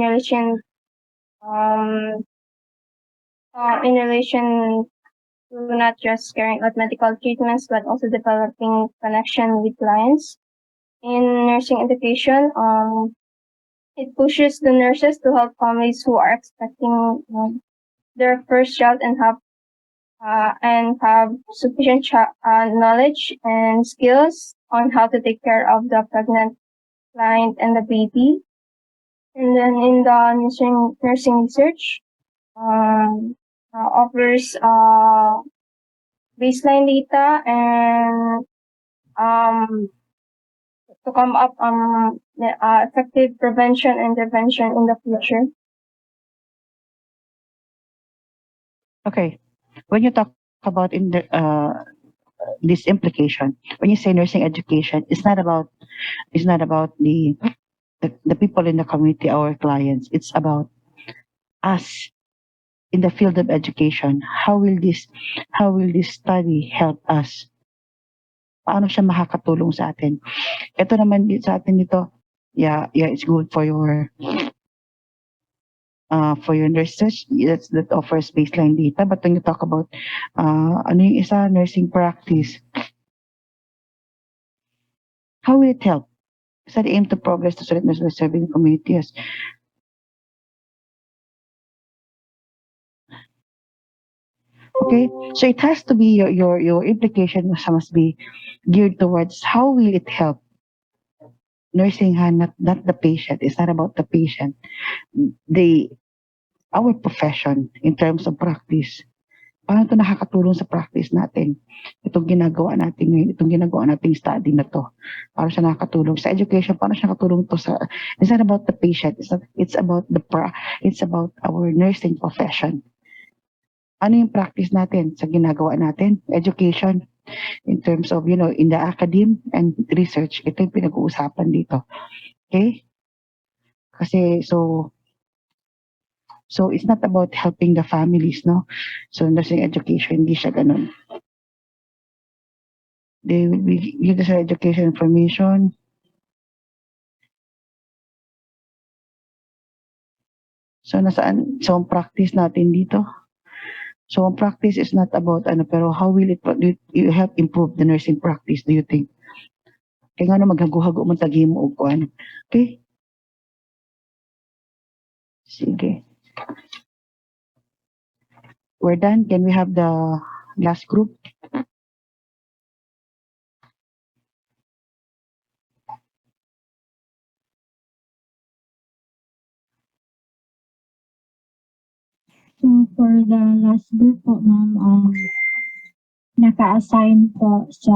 relation to not just carrying out medical treatments but also developing connection with clients. In nursing education, it pushes the nurses to help families who are expecting their first child and have sufficient knowledge and skills on how to take care of the pregnant client and the baby. And then in the nursing research, offers baseline data and to come up the, effective prevention and intervention in the future. Okay, when you talk about in the this implication, when you say nursing education, it's not about the people in the community, our clients. It's about us in the field of education. How will this study help us? Paano siya makakatulong sa atin? Ito naman sa atin dito, yeah, it's good for your research. That offers baseline data. But when you talk about ano yung isa, nursing practice, how will it help? Sa the aim to progress to select nurses by serving communities. Okay, so it has to be your implication must be geared towards how will it help nursing, not the patient. It's not about the patient. Our profession in terms of practice. Paano ito nakakatulong sa practice natin? Itong ginagawa natin ngayon, itong ginagawa nating study na to. Paano siya nakakatulong sa education? Paano siya nakatulong to sa? It's not about the patient. It's about it's about our nursing profession. Ano yung practice natin sa ginagawa natin? Education in terms of, in the academe and research. Ito yung pinag-uusapan dito. Okay? Kasi, so it's not about helping the families, no? So, nursing education, hindi siya ganun. They will be give us education information. So, nasaan? So, ang practice natin dito. So, ang practice is not about pero how will it you help improve the nursing practice, do you think? Kaya nga maghago-hago man tagi mo og kuan. Okay? Sige. We're done. Can we have the last group? So for the last group po, ma'am, naka-assign po sa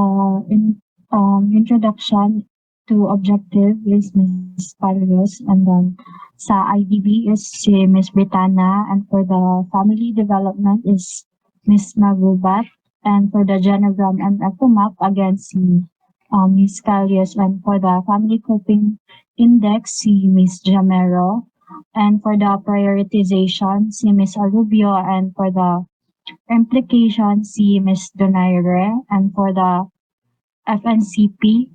introduction to objective is Ms. Carlos, and then sa IDB is si Ms. Britana, and for the family development is Ms. Magubat, and for the genogram and map again si Ms. Calios, and for the family coping index si Ms. Jamero, and for the prioritization si Ms. Arubio, and for the implication si Ms. Donaire, and for the FNCP.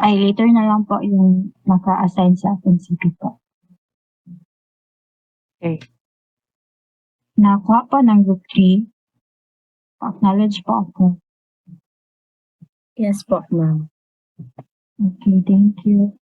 Ay, later na lang po yung naka-assign sa FNCP po. Okay. Nakuha po ng group 3. Acknowledge po ako. Yes po, ma'am. Okay, thank you.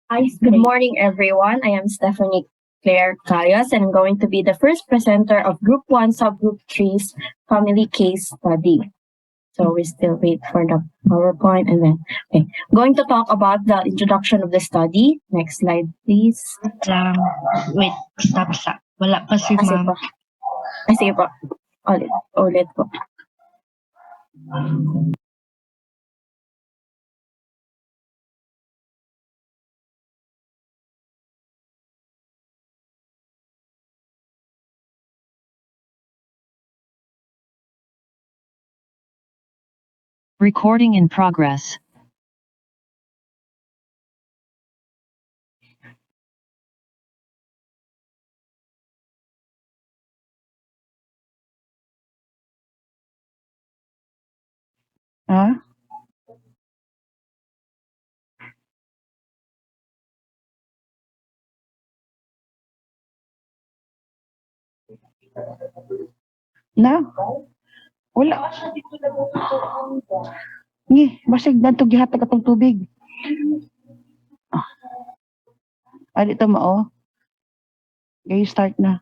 Hi, good morning, everyone. I am Stephanie Claire Cayas, and I'm going to be the first presenter of Group 1, Subgroup 3's Family Case Study. So we still wait for the PowerPoint and then, okay. Going to talk about the introduction of the study. Next slide, please. Lang. Wait, stop. Wala pa si Sige ma'am. po. Ay, sige po. Ulit po. Recording in progress. Ha? Na? Wala. Ngi, basig na gihatag atong tubig. Ali to mao. Okay, start na.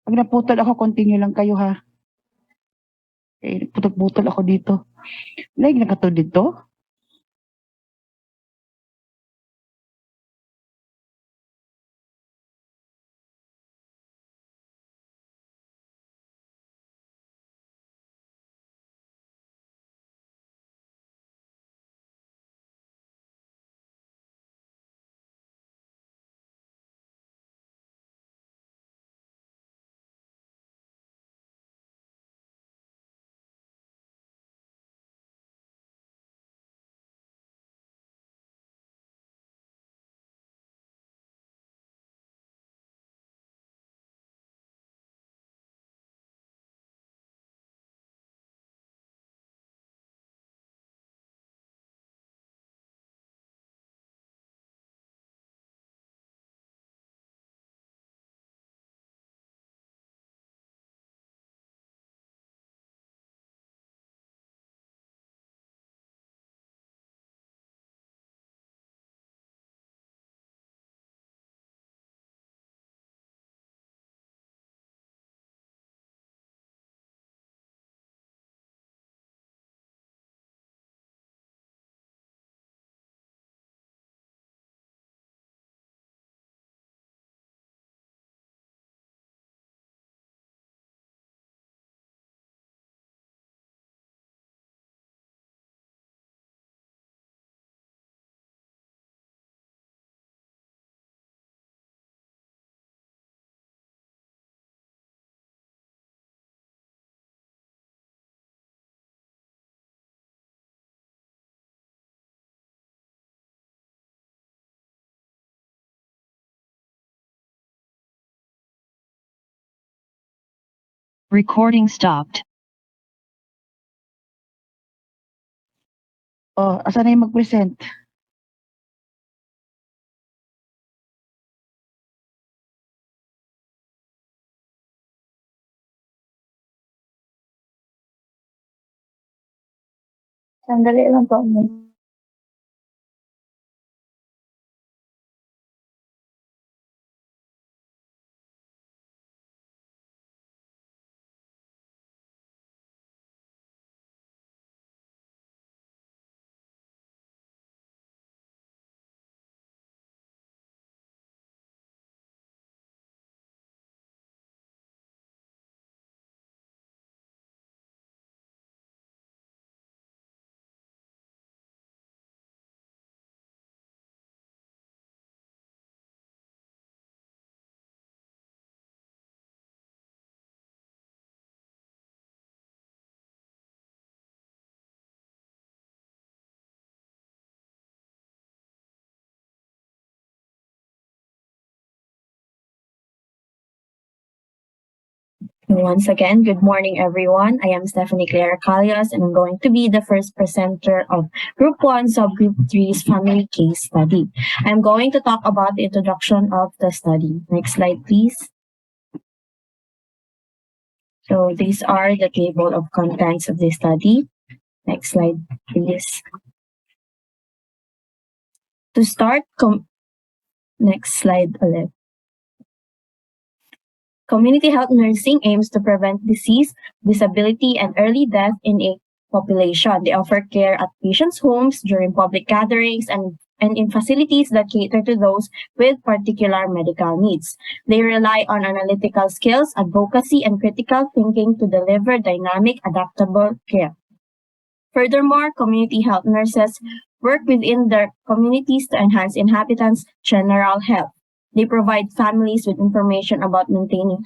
Pag naputol ako, continue lang kayo ha. Okay, putol-putol ako dito. Like nakatod dito? Recording stopped. Oh, asa na yung mag-present? Sandali lang po. Once again, good morning, everyone. I am Stephanie Clara Calias, and I'm going to be the first presenter of Group 1 Subgroup 3's Family Case Study. I'm going to talk about the introduction of the study. Next slide, please. So these are the table of contents of the study. Next slide, please. To start, next slide, Olive. Community health nursing aims to prevent disease, disability, and early death in a population. They offer care at patients' homes during public gatherings and in facilities that cater to those with particular medical needs. They rely on analytical skills, advocacy, and critical thinking to deliver dynamic, adaptable care. Furthermore, community health nurses work within their communities to enhance inhabitants' general health. They provide families with information about maintaining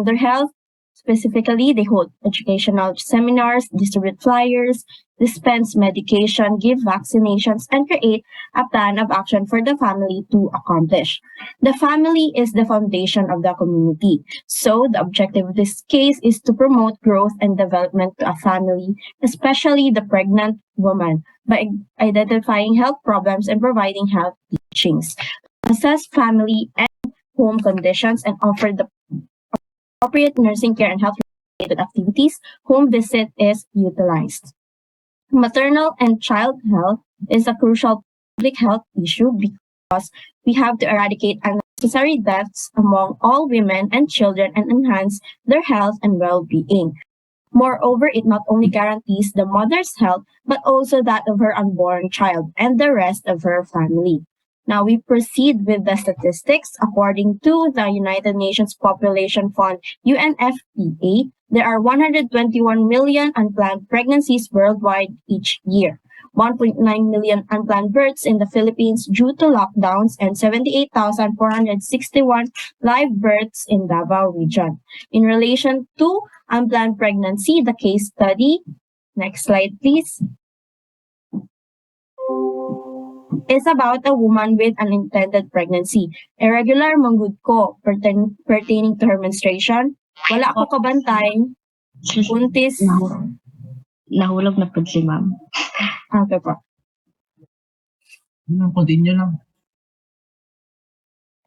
their health. Specifically, they hold educational seminars, distribute flyers, dispense medication, give vaccinations, and create a plan of action for the family to accomplish. The family is the foundation of the community. So the objective of this case is to promote growth and development to a family, especially the pregnant woman, by identifying health problems and providing health teachings. Assess family and home conditions and offer the appropriate nursing care and health-related activities. Home visit is utilized. Maternal and child health is a crucial public health issue because we have to eradicate unnecessary deaths among all women and children and enhance their health and well-being. Moreover, it not only guarantees the mother's health, but also that of her unborn child and the rest of her family. Now we proceed with the statistics. According to the United Nations Population Fund, UNFPA, there are 121 million unplanned pregnancies worldwide each year. 1.9 million unplanned births in the Philippines due to lockdowns and 78,461 live births in Davao region. In relation to unplanned pregnancy, the case study, next slide please, is about a woman with unintended pregnancy. Irregular manggod ko pertaining to her menstruation. Wala ko kabantay. Buntis. Nahulog na po si ma'am. Okay po. Continue lang.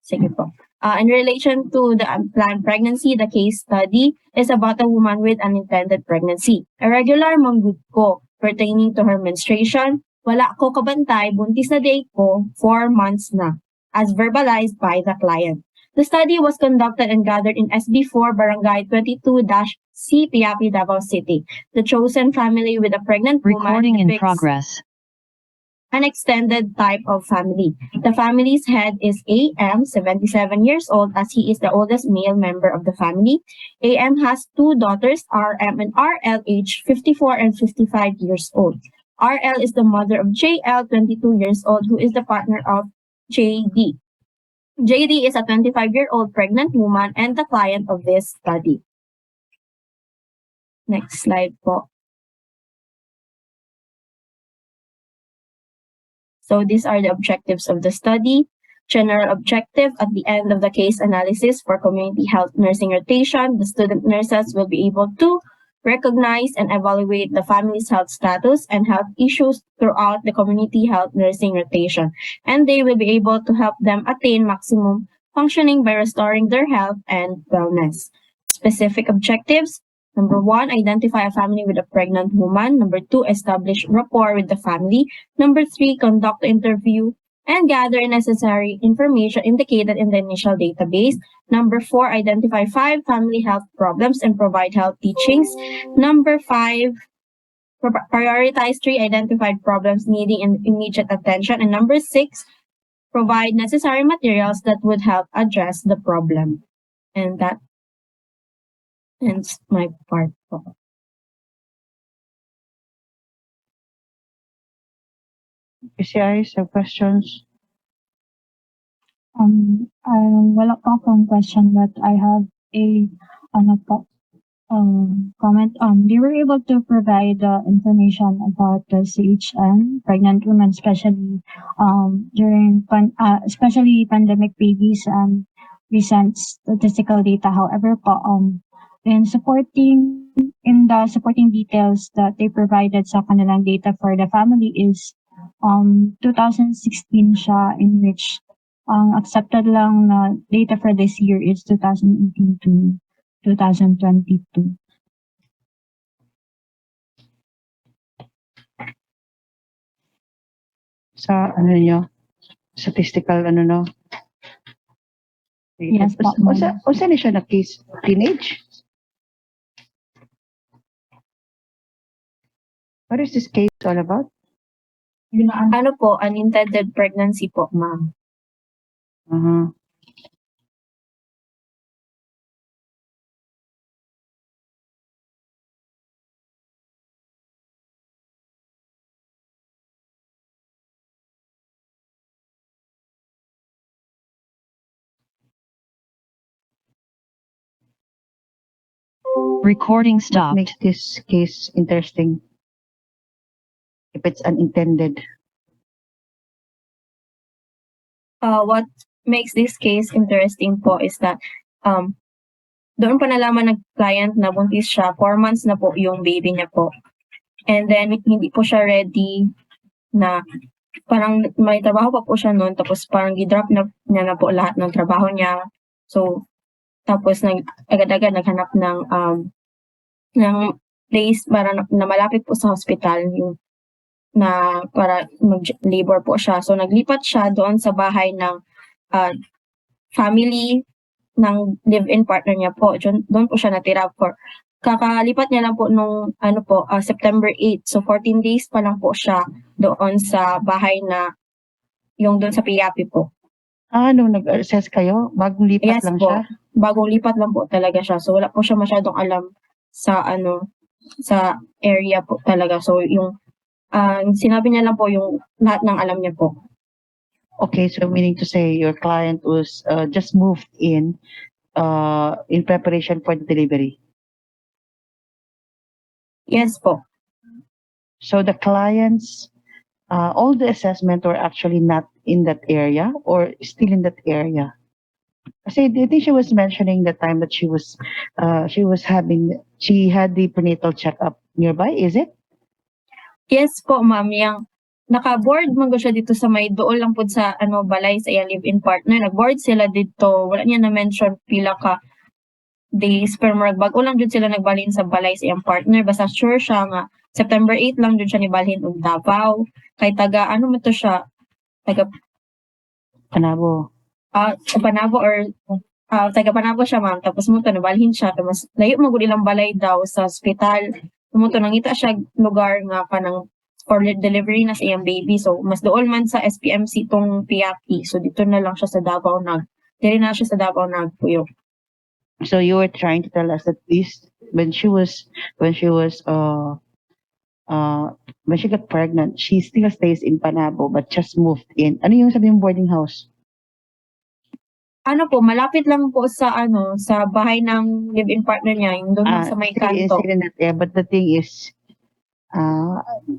Sige po. In relation to the unplanned pregnancy, the case study is about a woman with unintended pregnancy. Irregular manggod ko pertaining to her menstruation. Wala ko kabantay, buntis na day ko, 4 months na, as verbalized by the client. The study was conducted and gathered in SB4 Barangay 22-C, Piapi, Davao City. The chosen family with a pregnant Recording woman in depicts progress. an extended type of family. The family's head is AM, 77 years old, as he is the oldest male member of the family. AM has 2 daughters, RM and RL, aged 54 and 55 years old. RL is the mother of JL, 22 years old, who is the partner of JD. JD is a 25-year-old pregnant woman and the client of this study. Next slide po. So these are the objectives of the study. General objective: at the end of the case analysis for community health nursing rotation, the student nurses will be able to recognize and evaluate the family's health status and health issues throughout the community health nursing rotation, and they will be able to help them attain maximum functioning by restoring their health and wellness. Specific objectives: number 1, identify a family with a pregnant woman. Number 2, establish rapport with the family. Number 3, conduct an interview and gather necessary information indicated in the initial database. Number 4, identify 5 family health problems and provide health teachings. Number 5, prioritize 3 identified problems needing immediate attention. And number 6, provide necessary materials that would help address the problem. And that ends my part. PCI, some questions? Wala pa akong question, but I have a comment. They were able to provide information about the CHN, pregnant women, especially during especially pandemic babies, and recent statistical data. However po, in the supporting details that they provided sa kanilang data for the family is 2016 siya, in which ang accepted lang na data for this year is 2018 to 2022. Sa ano nyo? Statistical ano no? Yes po, ma'am. Unsa ni siya na case? Teenage? What is this case all about? Ano po, unintended pregnancy po, ma'am. Uh-huh. Recording What stopped. makes this case interesting? If it's unintended. What makes this case interesting po is that doon pa nalaman ng client na buntis siya, 4 months na po yung baby niya po. And then hindi po siya ready na parang may trabaho pa po siya noon, tapos parang gidrop na niya na po lahat ng trabaho niya. So tapos agad-agad naghanap ng place para na malapit po sa hospital yung na para mag-labor po siya. So naglipat siya doon sa bahay ng family ng live-in partner niya po. Doon po siya natira for kakalipat niya lang po nung September 8. So 14 days pa lang po siya doon sa bahay na yung doon sa Piapi po. Nung nag-assess kayo, bagong lipat Yes lang po. siya? Bagong lipat lang po talaga siya. So wala po siya masyadong alam sa sa area po talaga. So yung sinabi niya lang po yung lahat ng alam niya po. Okay, so meaning to say your client was just moved in preparation for the delivery. Yes po. So the clients, all the assessment were actually not in that area or still in that area. Kasi I think she was mentioning the time that she had the prenatal checkup nearby, is it? Yes po, ma'am. Yang naka-board man ko siya dito sa may dool lang po sa balay sa iyang live-in partner. Nag-board sila dito. Wala niya na-mention pila ka days per murag bag-o lang jud sila nagbalhin sa balay sa iyang partner. Basta sure siya nga September 8 lang jud siya nibalhin og Davao. Kay taga mo to siya? Taga Panabo. Panabo or taga Panabo siya, ma'am. Tapos mo to nabalhin siya. Tapos layo mo gud ilang balay daw sa ospital. Tumuto nangita siya lugar nga kanang for delivery na sa iyang baby. So mas dool man sa SPMC tong Piapi. So dito na lang siya sa Davao dili na siya sa Davao nagpuyo. So you were trying to tell us that this when she got pregnant, she still stays in Panabo but just moved in. Ano yung sabi yung boarding house? Malapit lang po sa sa bahay ng live-in partner niya, yung doon sa may kanto. Still in that area, but the thing is,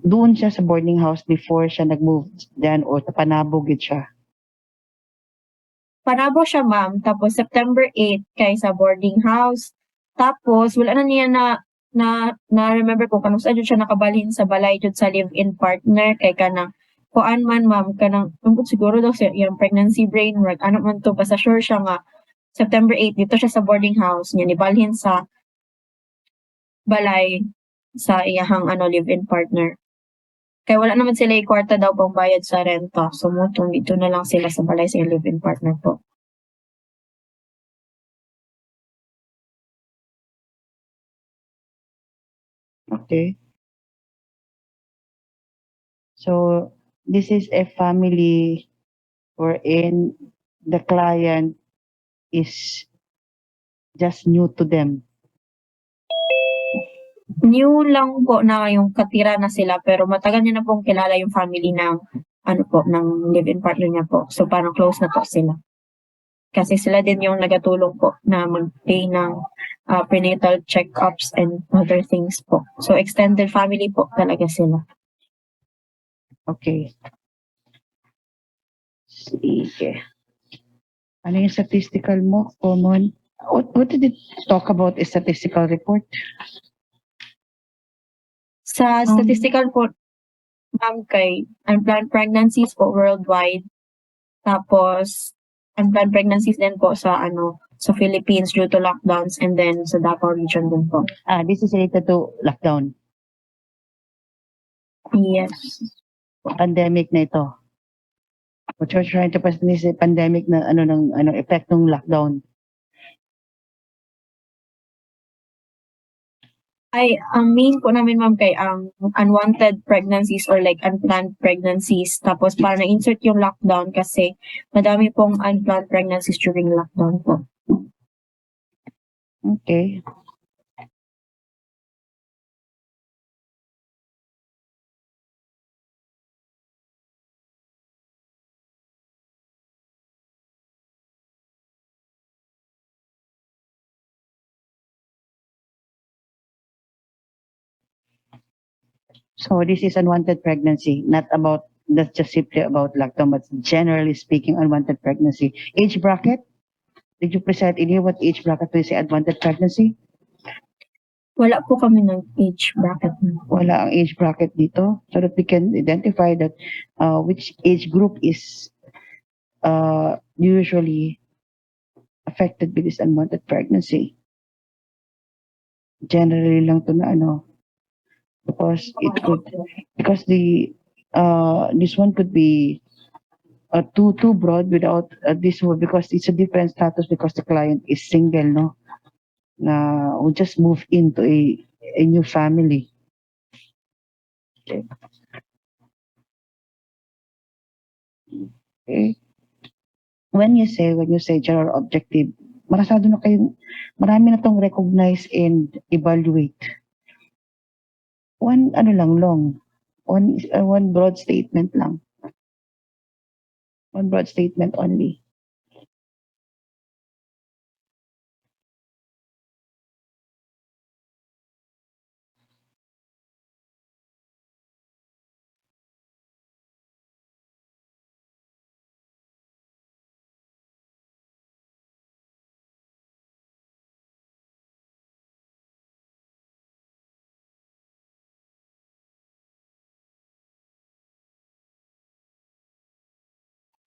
doon siya sa boarding house before siya nag-move then or sa Panabo gid siya. Panabo siya, ma'am. Tapos September 8 kay sa boarding house. Tapos wala na niya na remember ko kanus adyo siya nakabalhin sa balay jud sa live-in partner kay kanang kuan man, ma'am, kanang siguro daw siya yung pregnancy brain work man to, basta sure siya nga September 8 dito siya sa boarding house niya nibalhin sa balay sa iyahang live-in partner. Kaya wala naman sila kwarta daw pang bayad sa renta. So mutong dito na lang sila sa balay sa iyang live-in partner po. Okay. So this is a family wherein the client is just new to them. New lang po na yung katira na sila pero matagal niya na pong kilala yung family ng ng live-in partner niya po. So parang close na po sila. Kasi sila din yung nagatulong po na mag-pay ng prenatal check-ups and other things po. So extended family po talaga sila. Okay. Sige. Ano yung statistical mo, common? What did it talk about a statistical report? Sa statistical po, ma'am, kay unplanned pregnancies po worldwide. Tapos, unplanned pregnancies din po sa sa Philippines due to lockdowns and then sa Davao region din po. This is related to lockdown, Yes. pandemic na ito. What you're trying to present is a pandemic na effect ng lockdown. Ay, ang main po namin ma'am kay ang unwanted pregnancies or like unplanned pregnancies. Tapos para na-insert yung lockdown kasi madami pong unplanned pregnancies during lockdown po. Okay. So this is unwanted pregnancy, not just simply about lockdown, but generally speaking, unwanted pregnancy. Age bracket? Did you present in here what age bracket is unwanted pregnancy? Wala po kami ng age bracket. Wala ang age bracket dito, so that we can identify that which age group is usually affected by this unwanted pregnancy. Generally lang to na because this one could be too broad without this one, because it's a different status because the client is single, no? Na who just move into a new family. Okay. When you say general objective, marami na tong recognize and evaluate. One one broad statement lang. One broad statement only.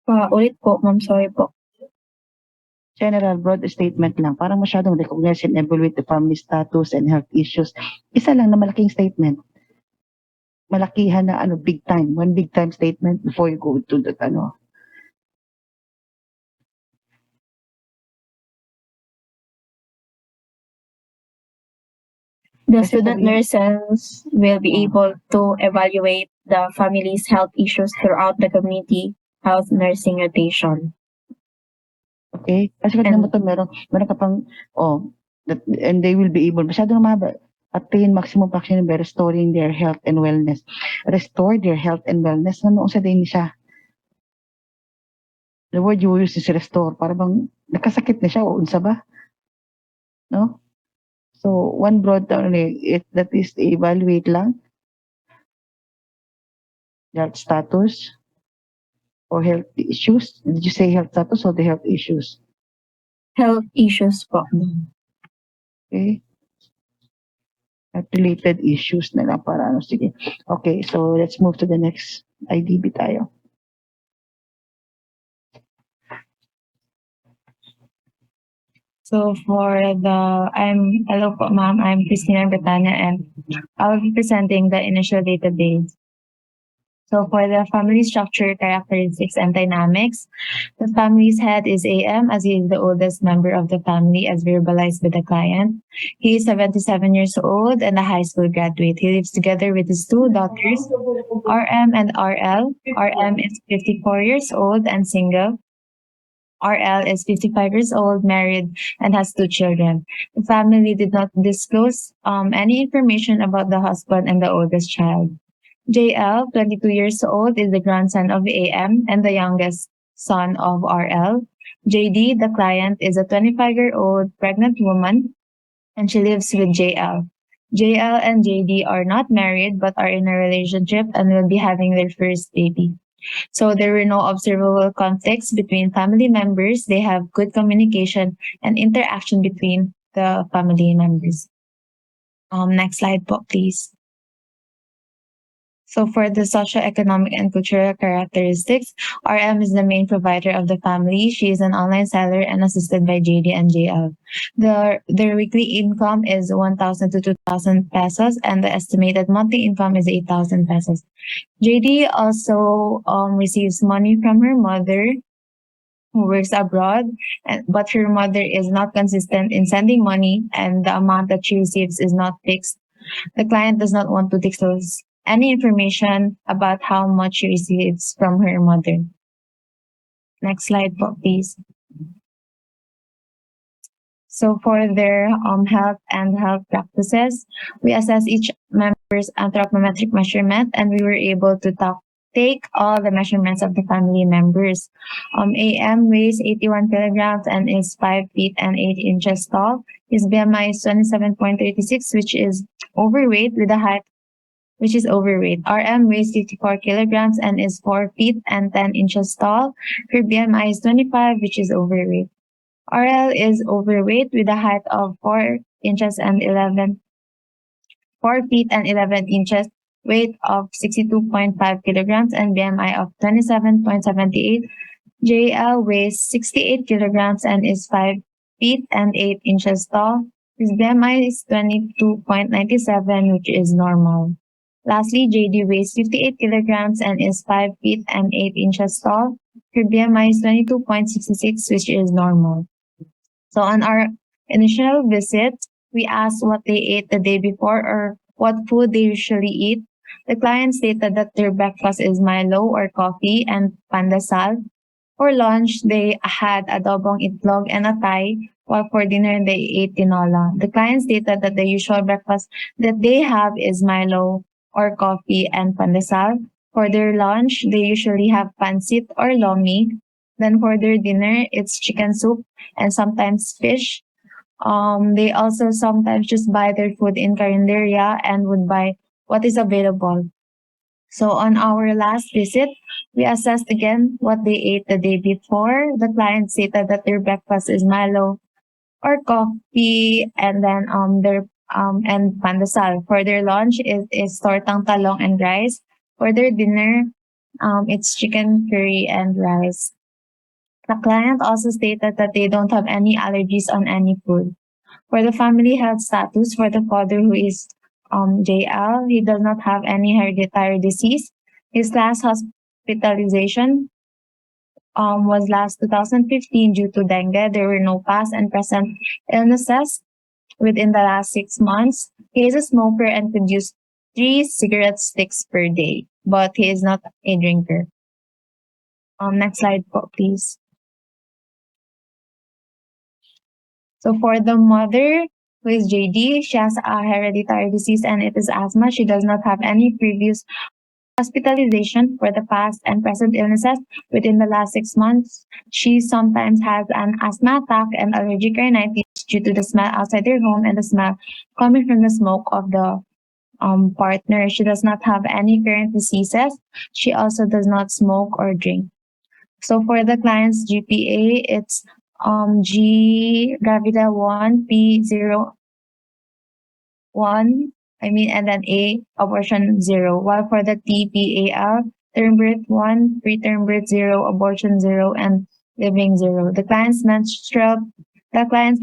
Ulit po, ma'am, sorry po. General broad statement lang. Parang masyadong recognize and evaluate the family status and health issues. Isa lang na malaking statement. Malakihan na big time. One big time statement before you go to that The Kasi student sabihin- nurses will be able to evaluate the family's health issues throughout the community health nursing rotation. Okay? Kasi kung mo to, meron ka pang, and they will be able, masyadong mahaba, attain maximum function by restoring their health and wellness. Restore their health and wellness. Ano sa din siya? The word you use is restore. Para bang nakasakit na siya o unsa ba? No? So, one broad that is evaluate lang health status or health issues. Did you say health status or the health issues? Health issues po. Okay. Related issues na lang para sige. Okay, so let's move to the next IDB tayo. So hello po ma'am, I'm Christina Betania and I'll be presenting the initial database. So for the family structure, characteristics, and dynamics, the family's head is AM as he is the oldest member of the family as verbalized by the client. He is 77 years old and a high school graduate. He lives together with his two daughters, RM and RL. RM is 54 years old and single. RL is 55 years old, married, and has two children. The family did not disclose any information about the husband and the oldest child. JL, 22 years old, is the grandson of AM and the youngest son of RL. JD, the client, is a 25-year-old pregnant woman, and she lives with JL. JL and JD are not married but are in a relationship and will be having their first baby. So there were no observable conflicts between family members. They have good communication and interaction between the family members. Next slide po, please. So for the socioeconomic and cultural characteristics, RM is the main provider of the family. She is an online seller and assisted by JD and JL. Their weekly income is 1,000 to 2,000 pesos, and the estimated monthly income is 8,000 pesos. JD also receives money from her mother who works abroad, but her mother is not consistent in sending money, and the amount that she receives is not fixed. The client does not want to disclose any information about how much she receives from her mother. Next slide, po, please. So for their health and health practices, we assess each member's anthropometric measurement, and we were able to take all the measurements of the family members. AM weighs 81 kilograms and is 5 feet and 8 inches tall. His BMI is 27.36, which is overweight with a height which is overweight. RM weighs 54 kilograms and is 4 feet and 10 inches tall. Her BMI is 25, which is overweight. RL is overweight with a height of 4 feet and 11 inches, weight of 62.5 kilograms, and BMI of 27.78. JL weighs 68 kilograms and is 5 feet and 8 inches tall. His BMI is 22.97, which is normal. Lastly, JD weighs 58 kilograms and is 5 feet and 8 inches tall. Her BMI is 22.66, which is normal. So on our initial visit, we asked what they ate the day before or what food they usually eat. The client stated that their breakfast is Milo or coffee and pandesal. For lunch, they had adobong itlog and atay, while for dinner, they ate tinola. The client stated that the usual breakfast that they have is Milo or coffee and pandesal. For their lunch, they usually have pancit or lomi. Then for their dinner, it's chicken soup and sometimes fish. They also sometimes just buy their food in Carinderia and would buy what is available. So on our last visit, we assessed again what they ate the day before. The client stated that their breakfast is Milo or coffee, and then their and pandesal. For their lunch, it is tortang talong and rice. For their dinner, it's chicken curry and rice. The client also stated that they don't have any allergies on any food. For the family health status, for the father who is JL, he does not have any hereditary disease. His last hospitalization was last 2015 due to dengue. There were no past and present illnesses within the last 6 months. He is a smoker and could use 3 cigarette sticks per day, but he is not a drinker. Next slide, please. So for the mother, who is JD, she has a hereditary disease and it is asthma. She does not have any previous hospitalization for the past and present illnesses within the last 6 months. She sometimes has an asthma attack and allergic rhinitis due to the smell outside their home and the smell coming from the smoke of the partner. She does not have any current diseases. She also does not smoke or drink. So for the client's GPA, it's G gravida 1, P0, 1, and then A, abortion 0. While for the TPAL, term birth 1, preterm birth 0, abortion 0, and living 0. The client's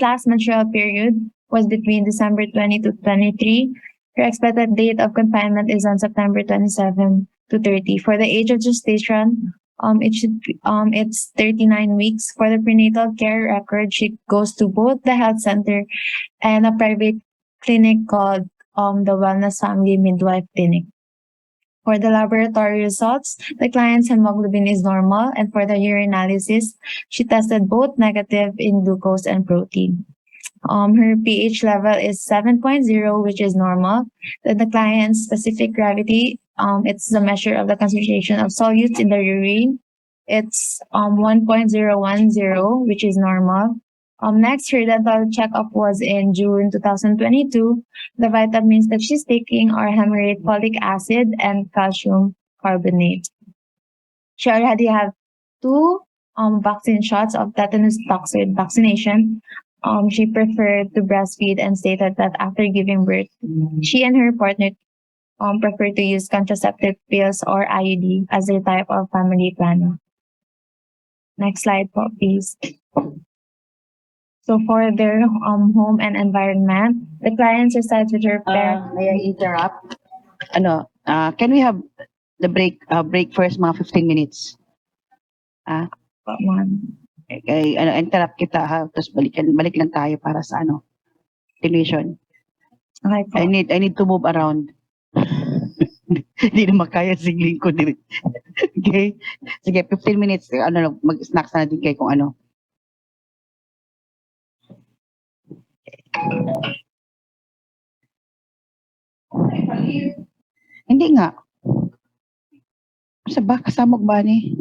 last menstrual period was between December 20 to 23. Her expected date of confinement is on September 27 to 30. For the age of gestation, it's 39 weeks. For the prenatal care record, she goes to both the health center and a private clinic called the Wellness Family Midwife Clinic. For the laboratory results, the client's hemoglobin is normal, and for the urinalysis, she tested both negative in glucose and protein. Her pH level is 7.0, which is normal. Then the client's specific gravity, it's the measure of the concentration of solutes in the urine. It's 1.010, which is normal. Next, her dental checkup was in June 2022. The vitamins that she's taking are Hemarate, folic acid, and calcium carbonate. she already have 2 vaccine shots of tetanus toxoid vaccination. She preferred to breastfeed and stated that after giving birth, she and her partner prefer to use contraceptive pills or IUD as their type of family planning. Next slide po, please. So for their home and environment, the client resides with her parents. May I interrupt? Can we have the break first, mga 15 minutes? Interrupt kita ha, tapos balik lang tayo para sa continuation. Okay po. I need to move around. Hindi na makaya sigling ko din. Okay? Sige, 15 minutes, mag-snacks na din kayo kung ano. Hindi nga. Sa ba, kasamog ba ni?